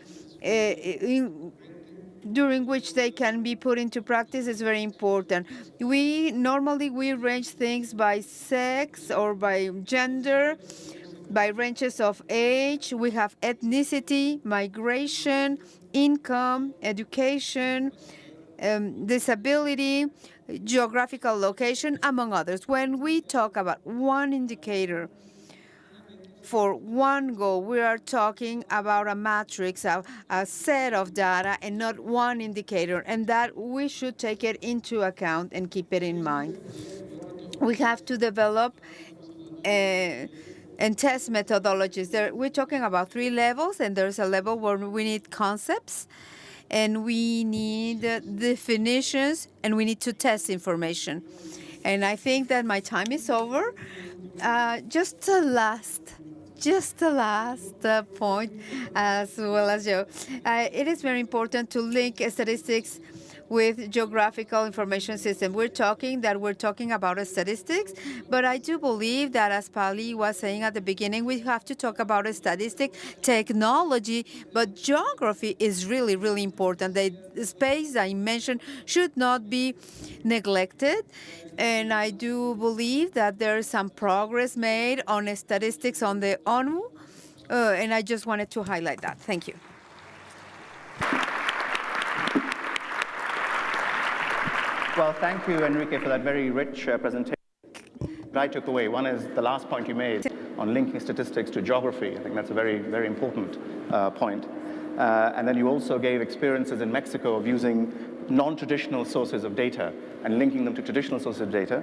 during which they can be put into practice is very important. Normally we range things by sex or by gender, by ranges of age. We have ethnicity, migration, income, education, disability, geographical location, among others. When we talk about one indicator for one goal, we are talking about a matrix, a set of data, and not one indicator, and that we should take it into account and keep it in mind. We have to develop and test methodologies. We're talking about 3 levels, and there's a level where we need concepts, and we need definitions, and we need to test information. And I think that my time is over. Just the last point, as well as Joe. It is very important to link statistics with geographical information system. We're talking about statistics, but I do believe that, as Pali was saying at the beginning, we have to talk about statistic technology, but geography is really, really important. The space dimension should not be neglected, and I do believe that there is some progress made on statistics on the ONU, and I just wanted to highlight that. Thank you. Well, thank you, Enrique, for that very rich presentation. What I took away, one is the last point you made on linking statistics to geography. I think that's a very, very important point. And then you also gave experiences in Mexico of using non-traditional sources of data and linking them to traditional sources of data.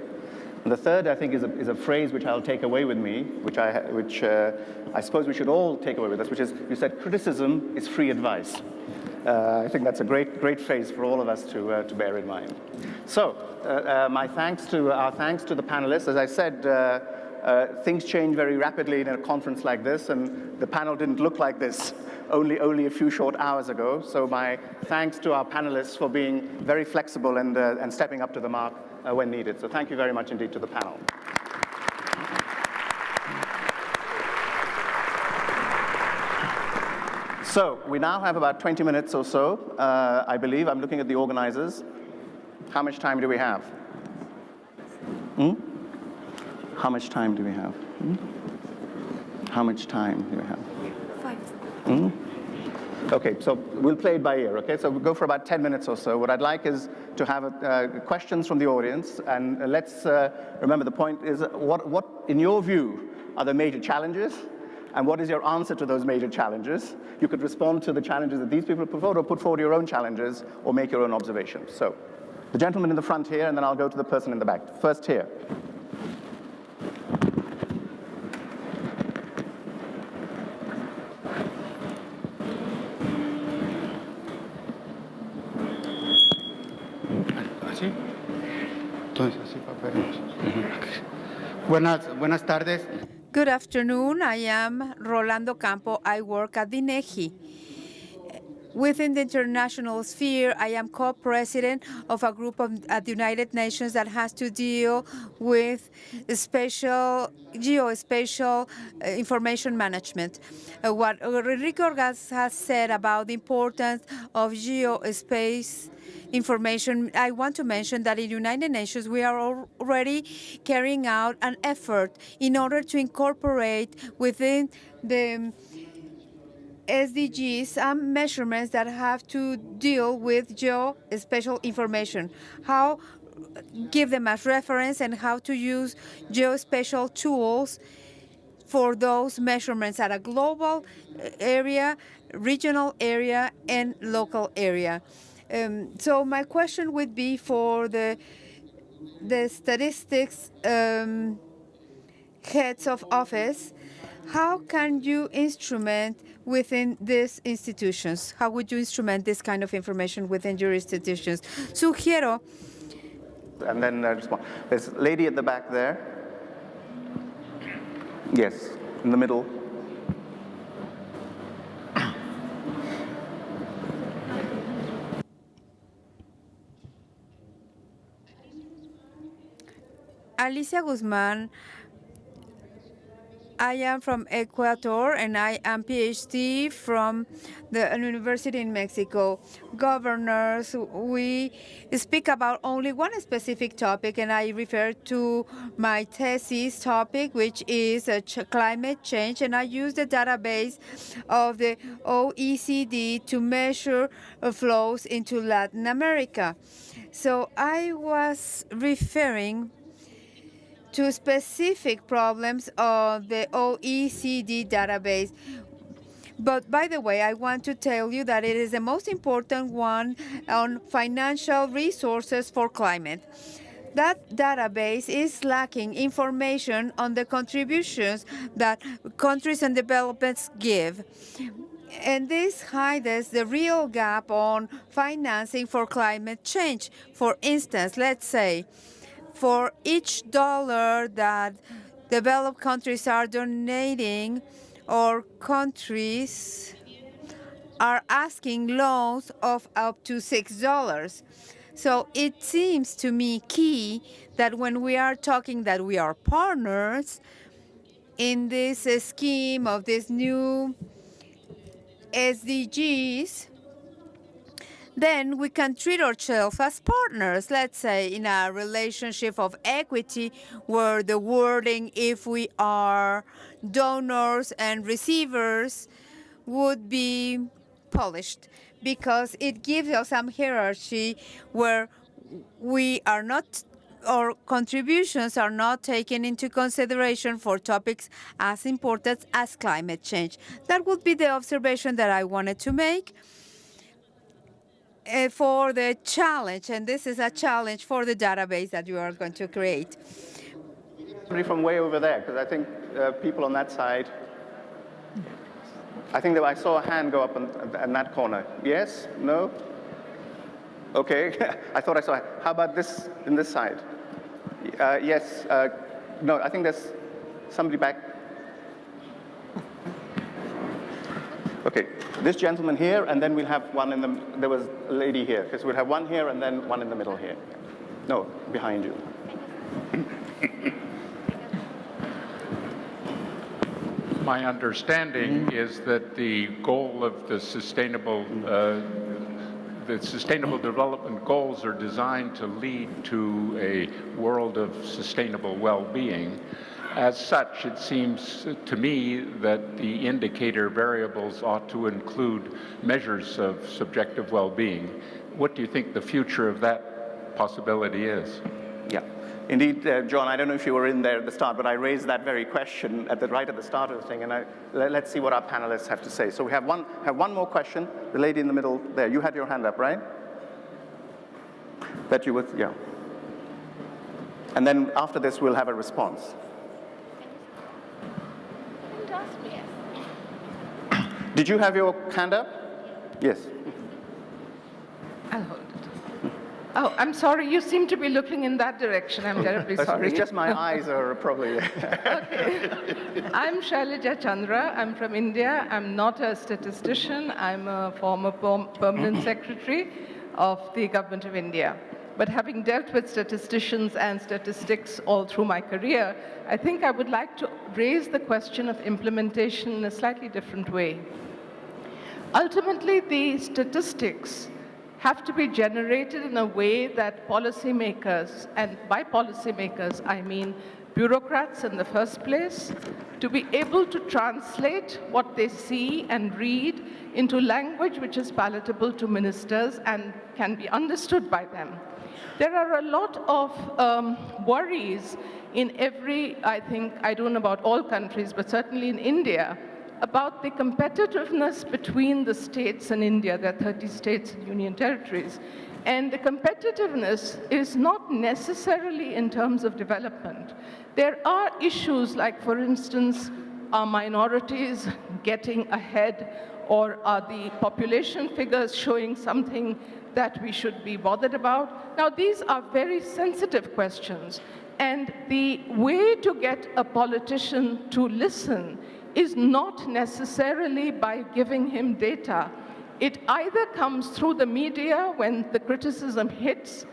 And the third, I think, is a phrase which I'll take away with me, which I suppose we should all take away with us, which is, you said, criticism is free advice. I think that's a great phrase for all of us to bear in mind. So, our thanks to the panelists. As I said, things change very rapidly in a conference like this, and the panel didn't look like this only a few short hours ago. So my thanks to our panelists for being very flexible and stepping up to the mark when needed. So thank you very much indeed to the panel. So we now have about 20 minutes or so, I believe. I'm looking at the organizers. How much time do we have? How much time do we have? How much time do we have? 5. Okay, so we'll play it by ear, okay? So we'll go for about 10 minutes or so. What I'd like is to have questions from the audience, and let's remember the point is what, in your view, are the major challenges? And what is your answer to those major challenges? You could respond to the challenges that these people put forward, or put forward your own challenges, or make your own observations. So, the gentleman in the front here, and then I'll go to the person in the back. First here. Buenas tardes. Good afternoon. I am Rolando Campo. I work at the INEGI. Within the international sphere, I am co-president of a group at the United Nations that has to deal with geospatial information management. What Enrique has said about the importance of geospace information, I want to mention that in the United Nations, we are already carrying out an effort in order to incorporate within the SDGs some measurements that have to deal with geospatial information, how give them as reference and how to use geospatial tools for those measurements at a global area, regional area, and local area. So my question would be for the statistics heads of office, how can you instrument within these institutions? How would you instrument this kind of information within your institutions? Sugiero. And then respond. There's a lady at the back there. Yes, in the middle. Alicia Guzman. I am from Ecuador, and I am PhD from the University in Mexico. Governors, we speak about only one specific topic, and I refer to my thesis topic, which is climate change, and I use the database of the OECD to measure flows into Latin America. So I was referring to specific problems of the OECD database. But by the way, I want to tell you that it is the most important one on financial resources for climate. That database is lacking information on the contributions that countries and developments give. And this hides the real gap on financing for climate change. For instance, let's say, for each dollar that developed countries are donating, or countries are asking loans of up to $6. So it seems to me key that when we are talking that we are partners in this scheme of this new SDGs, then we can treat ourselves as partners, let's say in a relationship of equity where the wording, if we are donors and receivers, would be polished, because it gives us some hierarchy where we are not, our contributions are not taken into consideration for topics as important as climate change. That would be the observation that I wanted to make for the challenge, and this is a challenge for the database that you are going to create. Somebody from way over there, because I think people on that side, I think that I saw a hand go up in that corner. Yes? No? Okay, I thought I saw. How about this, in this side? Yes, no, I think there's somebody back. Okay, this gentleman here, and then we'll have one in the, there was a lady here, because we'll have one here and then one in the middle here. No, behind you. My understanding is that the goal of the Sustainable Development Goals are designed to lead to a world of sustainable well-being. As such, it seems to me that the indicator variables ought to include measures of subjective well-being. What do you think the future of that possibility is? Yeah. Indeed, John, I don't know if you were in there at the start, but I raised that very question right at the start of the thing, and let's see what our panelists have to say. So we have one more question. The lady in the middle there, you had your hand up, right? That you would, yeah. And then after this, we'll have a response. Did you have your hand up? Yes. I'll hold it. Oh, I'm sorry, you seem to be looking in that direction. I'm terribly sorry. It's just my eyes are probably... Okay. I'm Shirley Chandra. I'm from India. I'm not a statistician. I'm a former permanent secretary of the Government of India. But having dealt with statisticians and statistics all through my career, I think I would like to raise the question of implementation in a slightly different way. Ultimately, the statistics have to be generated in a way that policymakers, and by policymakers I mean bureaucrats in the first place, to be able to translate what they see and read into language which is palatable to ministers and can be understood by them. There are a lot of worries in I don't know about all countries, but certainly in India, about the competitiveness between the states in India. There are 30 states and union territories. And the competitiveness is not necessarily in terms of development. There are issues like, for instance, are minorities getting ahead, or are the population figures showing something that we should be bothered about? Now, these are very sensitive questions. And the way to get a politician to listen is not necessarily by giving him data. It either comes through the media when the criticism hits,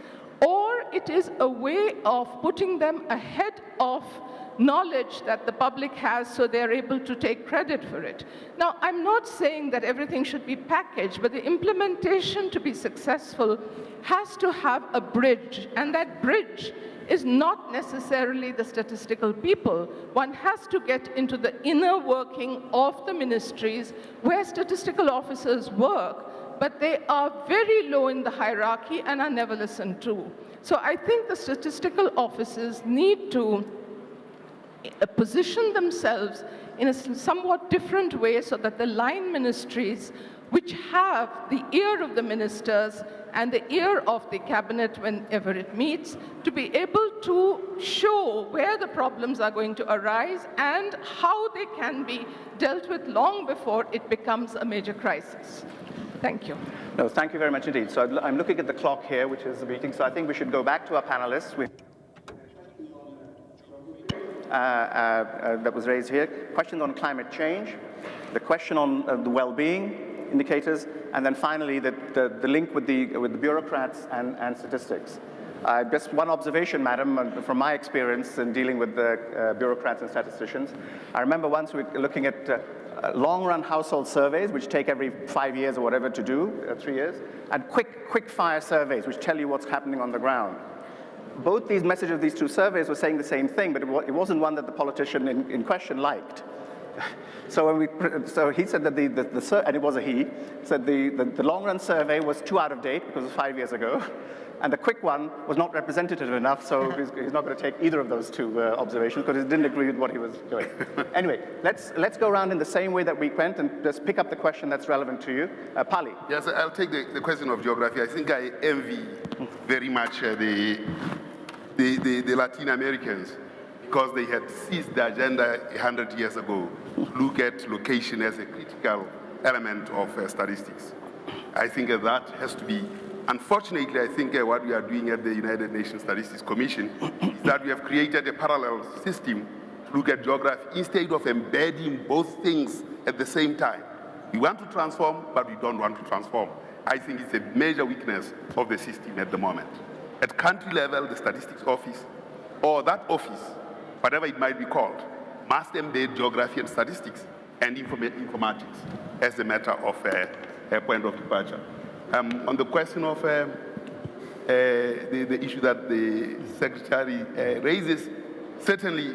or it is a way of putting them ahead of knowledge that the public has so they're able to take credit for it. Now, I'm not saying that everything should be packaged, but the implementation to be successful has to have a bridge, and that bridge is not necessarily the statistical people. One has to get into the inner working of the ministries where statistical officers work, but they are very low in the hierarchy and are never listened to. So I think the statistical offices need to position themselves in a somewhat different way so that the line ministries, which have the ear of the ministers and the ear of the cabinet whenever it meets, to be able to show where the problems are going to arise and how they can be dealt with long before it becomes a major crisis. Thank you. No, thank you very much indeed. So I'm looking at the clock here, which is the meeting, so I think we should go back to our panelists. That was raised here. Questions on climate change, the question on the well-being, indicators, and then finally the link with the bureaucrats and statistics. Just one observation, madam, from my experience in dealing with the bureaucrats and statisticians. I remember once we were looking at long-run household surveys, which take every 5 years or whatever to do, 3 years, and quick-fire surveys, which tell you what's happening on the ground. Both these messages of these two surveys were saying the same thing, but it wasn't one that the politician in question liked. So he said that and it was a he, said the long-run survey was too out of date because it was 5 years ago, and the quick one was not representative enough, so he's not going to take either of those two observations because he didn't agree with what he was doing. Anyway, let's go around in the same way that we went and just pick up the question that's relevant to you. Pali. Yes, I'll take the question of geography. I think I envy very much the Latin Americans, because they had seized the agenda 100 years ago to look at location as a critical element of statistics. I think that has to be, unfortunately, I think what we are doing at the United Nations Statistics Commission is that we have created a parallel system to look at geography instead of embedding both things at the same time. We want to transform, but we don't want to transform. I think it's a major weakness of the system at the moment. At country level, the statistics office, or that office, whatever it might be called, must embed geography and statistics and informatics as a matter of a point of departure. On the question of the issue that the Secretary raises, certainly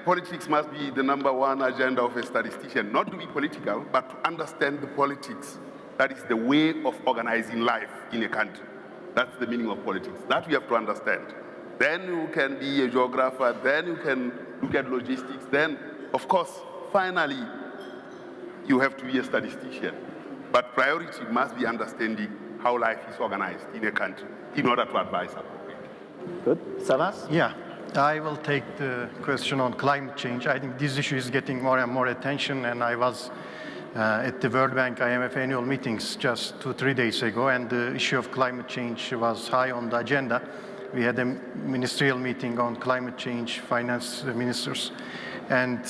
politics must be the #1 agenda of a statistician, not to be political, but to understand the politics. That is the way of organizing life in a country. That's the meaning of politics. That we have to understand. Then you can be a geographer, then you can look at logistics, then, of course, finally, you have to be a statistician. But priority must be understanding how life is organized in a country in order to advise appropriately. Good. Savas? Yeah, I will take the question on climate change. I think this issue is getting more and more attention, and I was at the World Bank IMF annual meetings just 2-3 days ago, and the issue of climate change was high on the agenda. We had a ministerial meeting on climate change, finance ministers, and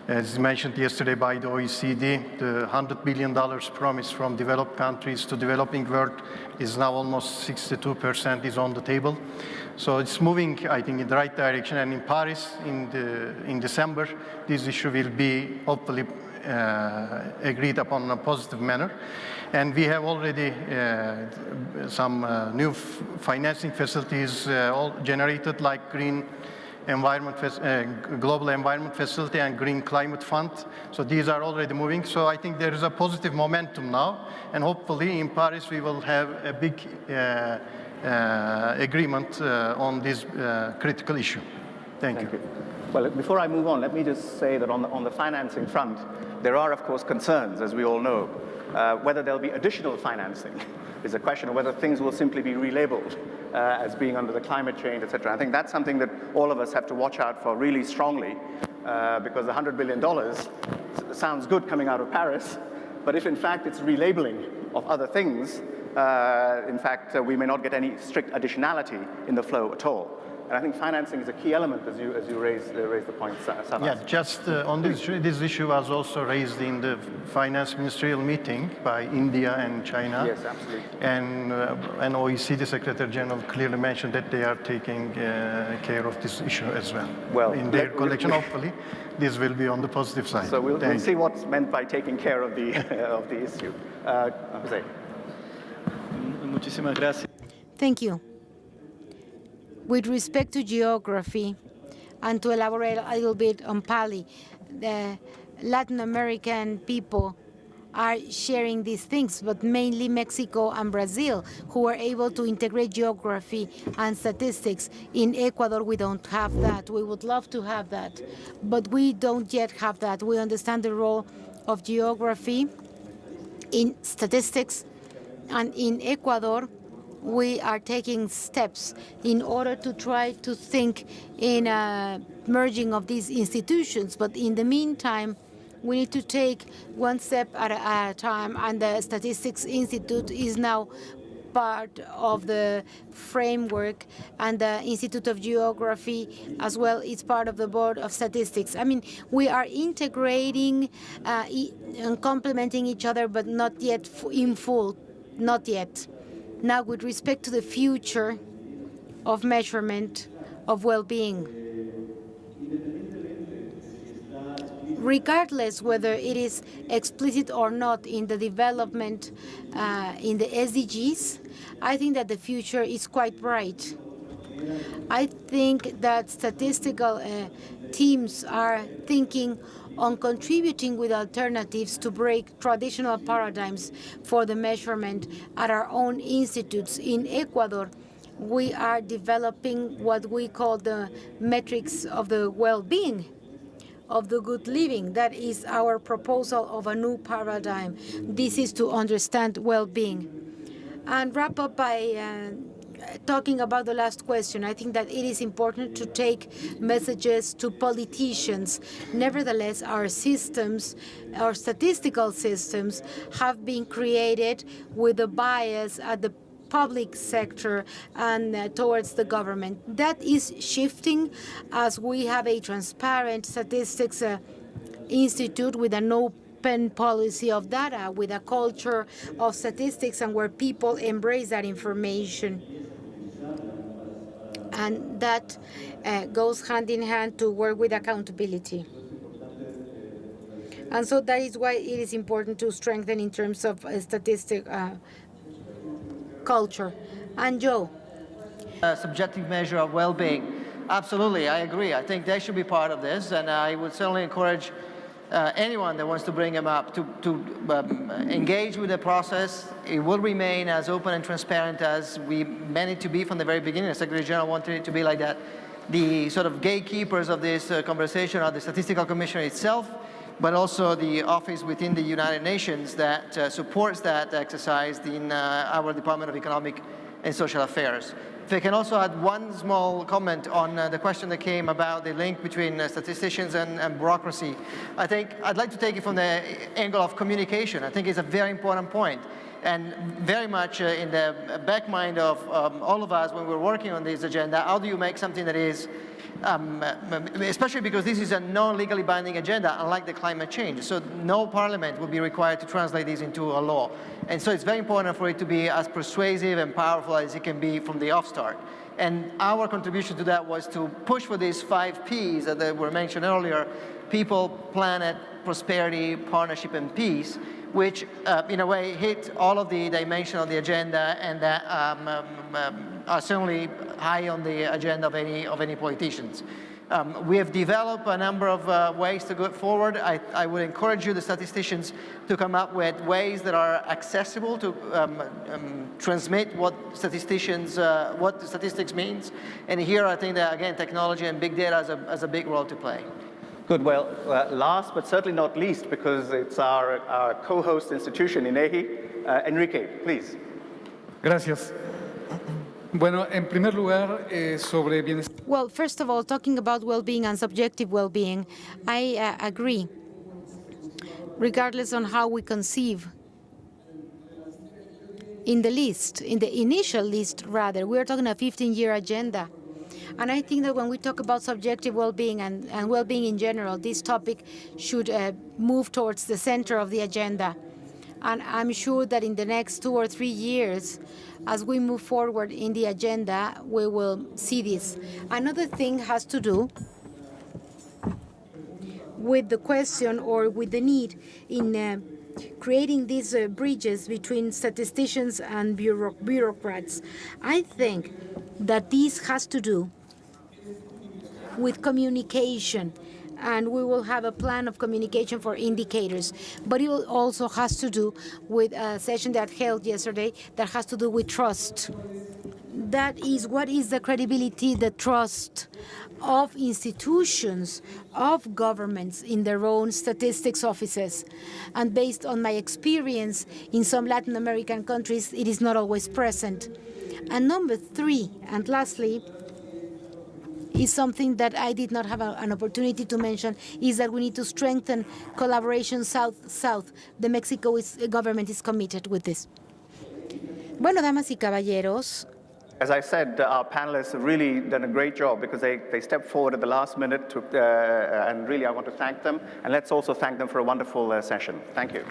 as mentioned yesterday by the OECD, the $100 billion promise from developed countries to developing world is now almost 62% is on the table. So it's moving, I think, in the right direction. And in Paris, in December, this issue will be hopefully agreed upon in a positive manner. And we have already some new financing facilities all generated, like Green Environment, Global Environment Facility and Green Climate Fund. So these are already moving. So I think there is a positive momentum now. And hopefully in Paris we will have a big agreement on this critical issue. Thank you. Well, before I move on, let me just say that on the financing front, there are, of course, concerns, as we all know. Whether there'll be additional financing is a question of whether things will simply be relabeled as being under the climate change, et cetera. I think that's something that all of us have to watch out for really strongly, because the $100 billion sounds good coming out of Paris, but if in fact it's relabeling of other things, in fact, we may not get any strict additionality in the flow at all. And I think financing is a key element, as you raise the point, Savas. Yeah, just on this issue was also raised in the finance ministerial meeting by India and China. Yes, absolutely. And OECD Secretary General clearly mentioned that they are taking care of this issue as well. Well, in their collection, hopefully, this will be on the positive side. So we'll see what's meant by taking care of the of the issue. Jose. Muchísimas gracias. Thank you. With respect to geography, and to elaborate a little bit on Pali, the Latin American people are sharing these things, but mainly Mexico and Brazil, who are able to integrate geography and statistics. In Ecuador, we don't have that. We would love to have that, but we don't yet have that. We understand the role of geography in statistics, and in Ecuador, we are taking steps in order to try to think in a merging of these institutions. But in the meantime, we need to take one step at a time, and the Statistics Institute is now part of the framework, and the Institute of Geography as well is part of the Board of Statistics. I mean, we are integrating and complementing each other, but not yet in full, not yet. Now, with respect to the future of measurement of well-being, regardless whether it is explicit or not in the development in the SDGs, I think that the future is quite bright. I think that statistical teams are thinking on contributing with alternatives to break traditional paradigms for the measurement at our own institutes. In Ecuador, we are developing what we call the metrics of the well-being, of the good living. That is our proposal of a new paradigm. This is to understand well-being. And wrap up by talking about the last question. I think that it is important to take messages to politicians. Nevertheless, our systems, our statistical systems, have been created with a bias at the public sector and towards the government. That is shifting as we have a transparent statistics institute with an open policy of data, with a culture of statistics, and where people embrace that information. And that goes hand in hand to work with accountability. And so that is why it is important to strengthen in terms of statistic culture. And Joe? A subjective measure of well-being. Absolutely, I agree. I think they should be part of this, and I would certainly encourage anyone that wants to bring them up to engage with the process. It will remain as open and transparent as we meant it to be from the very beginning. The Secretary General wanted it to be like that. The sort of gatekeepers of this conversation are the Statistical Commission itself, but also the office within the United Nations that supports that exercise in our Department of Economic and Social Affairs. If I can also add one small comment on the question that came about the link between statisticians and bureaucracy. I think I'd like to take it from the angle of communication. I think it's a very important point, and very much in the back mind of all of us when we're working on this agenda. How do you make something that is especially because this is a non-legally binding agenda, unlike the climate change. So no parliament will be required to translate this into a law. And so it's very important for it to be as persuasive and powerful as it can be from the offstart. And our contribution to that was to push for these 5 Ps that were mentioned earlier: people, planet, prosperity, partnership, and peace, which in a way hit all of the dimensions of the agenda, and that are certainly high on the agenda of any politicians. We have developed a number of ways to go forward. I would encourage you, the statisticians, to come up with ways that are accessible to transmit what statistics means. And here I think that, again, technology and big data has a big role to play. Good. Well, last but certainly not least, because it's our co-host institution, INEGI, Enrique, please. Gracias. Bueno, en primer lugar, sobre bienestar. Well, first of all, talking about well-being and subjective well-being, I agree. Regardless on how we conceive, in the initial list, rather, we are talking a 15-year agenda. And I think that when we talk about subjective well-being and well-being in general, this topic should move towards the center of the agenda. And I'm sure that in the next 2 or 3 years, as we move forward in the agenda, we will see this. Another thing has to do with the question or with the need in creating these bridges between statisticians and bureaucrats. I think that this has to do with communication, and we will have a plan of communication for indicators. But it also has to do with a session that held yesterday that has to do with trust. That is, what is the credibility, the trust of institutions, of governments in their own statistics offices. And based on my experience in some Latin American countries, it is not always present. And number 3, and lastly, is something that I did not have an opportunity to mention, is that we need to strengthen collaboration South-South. The Mexico government is committed with this. Bueno, damas y caballeros, As I said, our panelists have really done a great job because they stepped forward at the last minute, and really I want to thank them. And let's also thank them for a wonderful session. Thank you.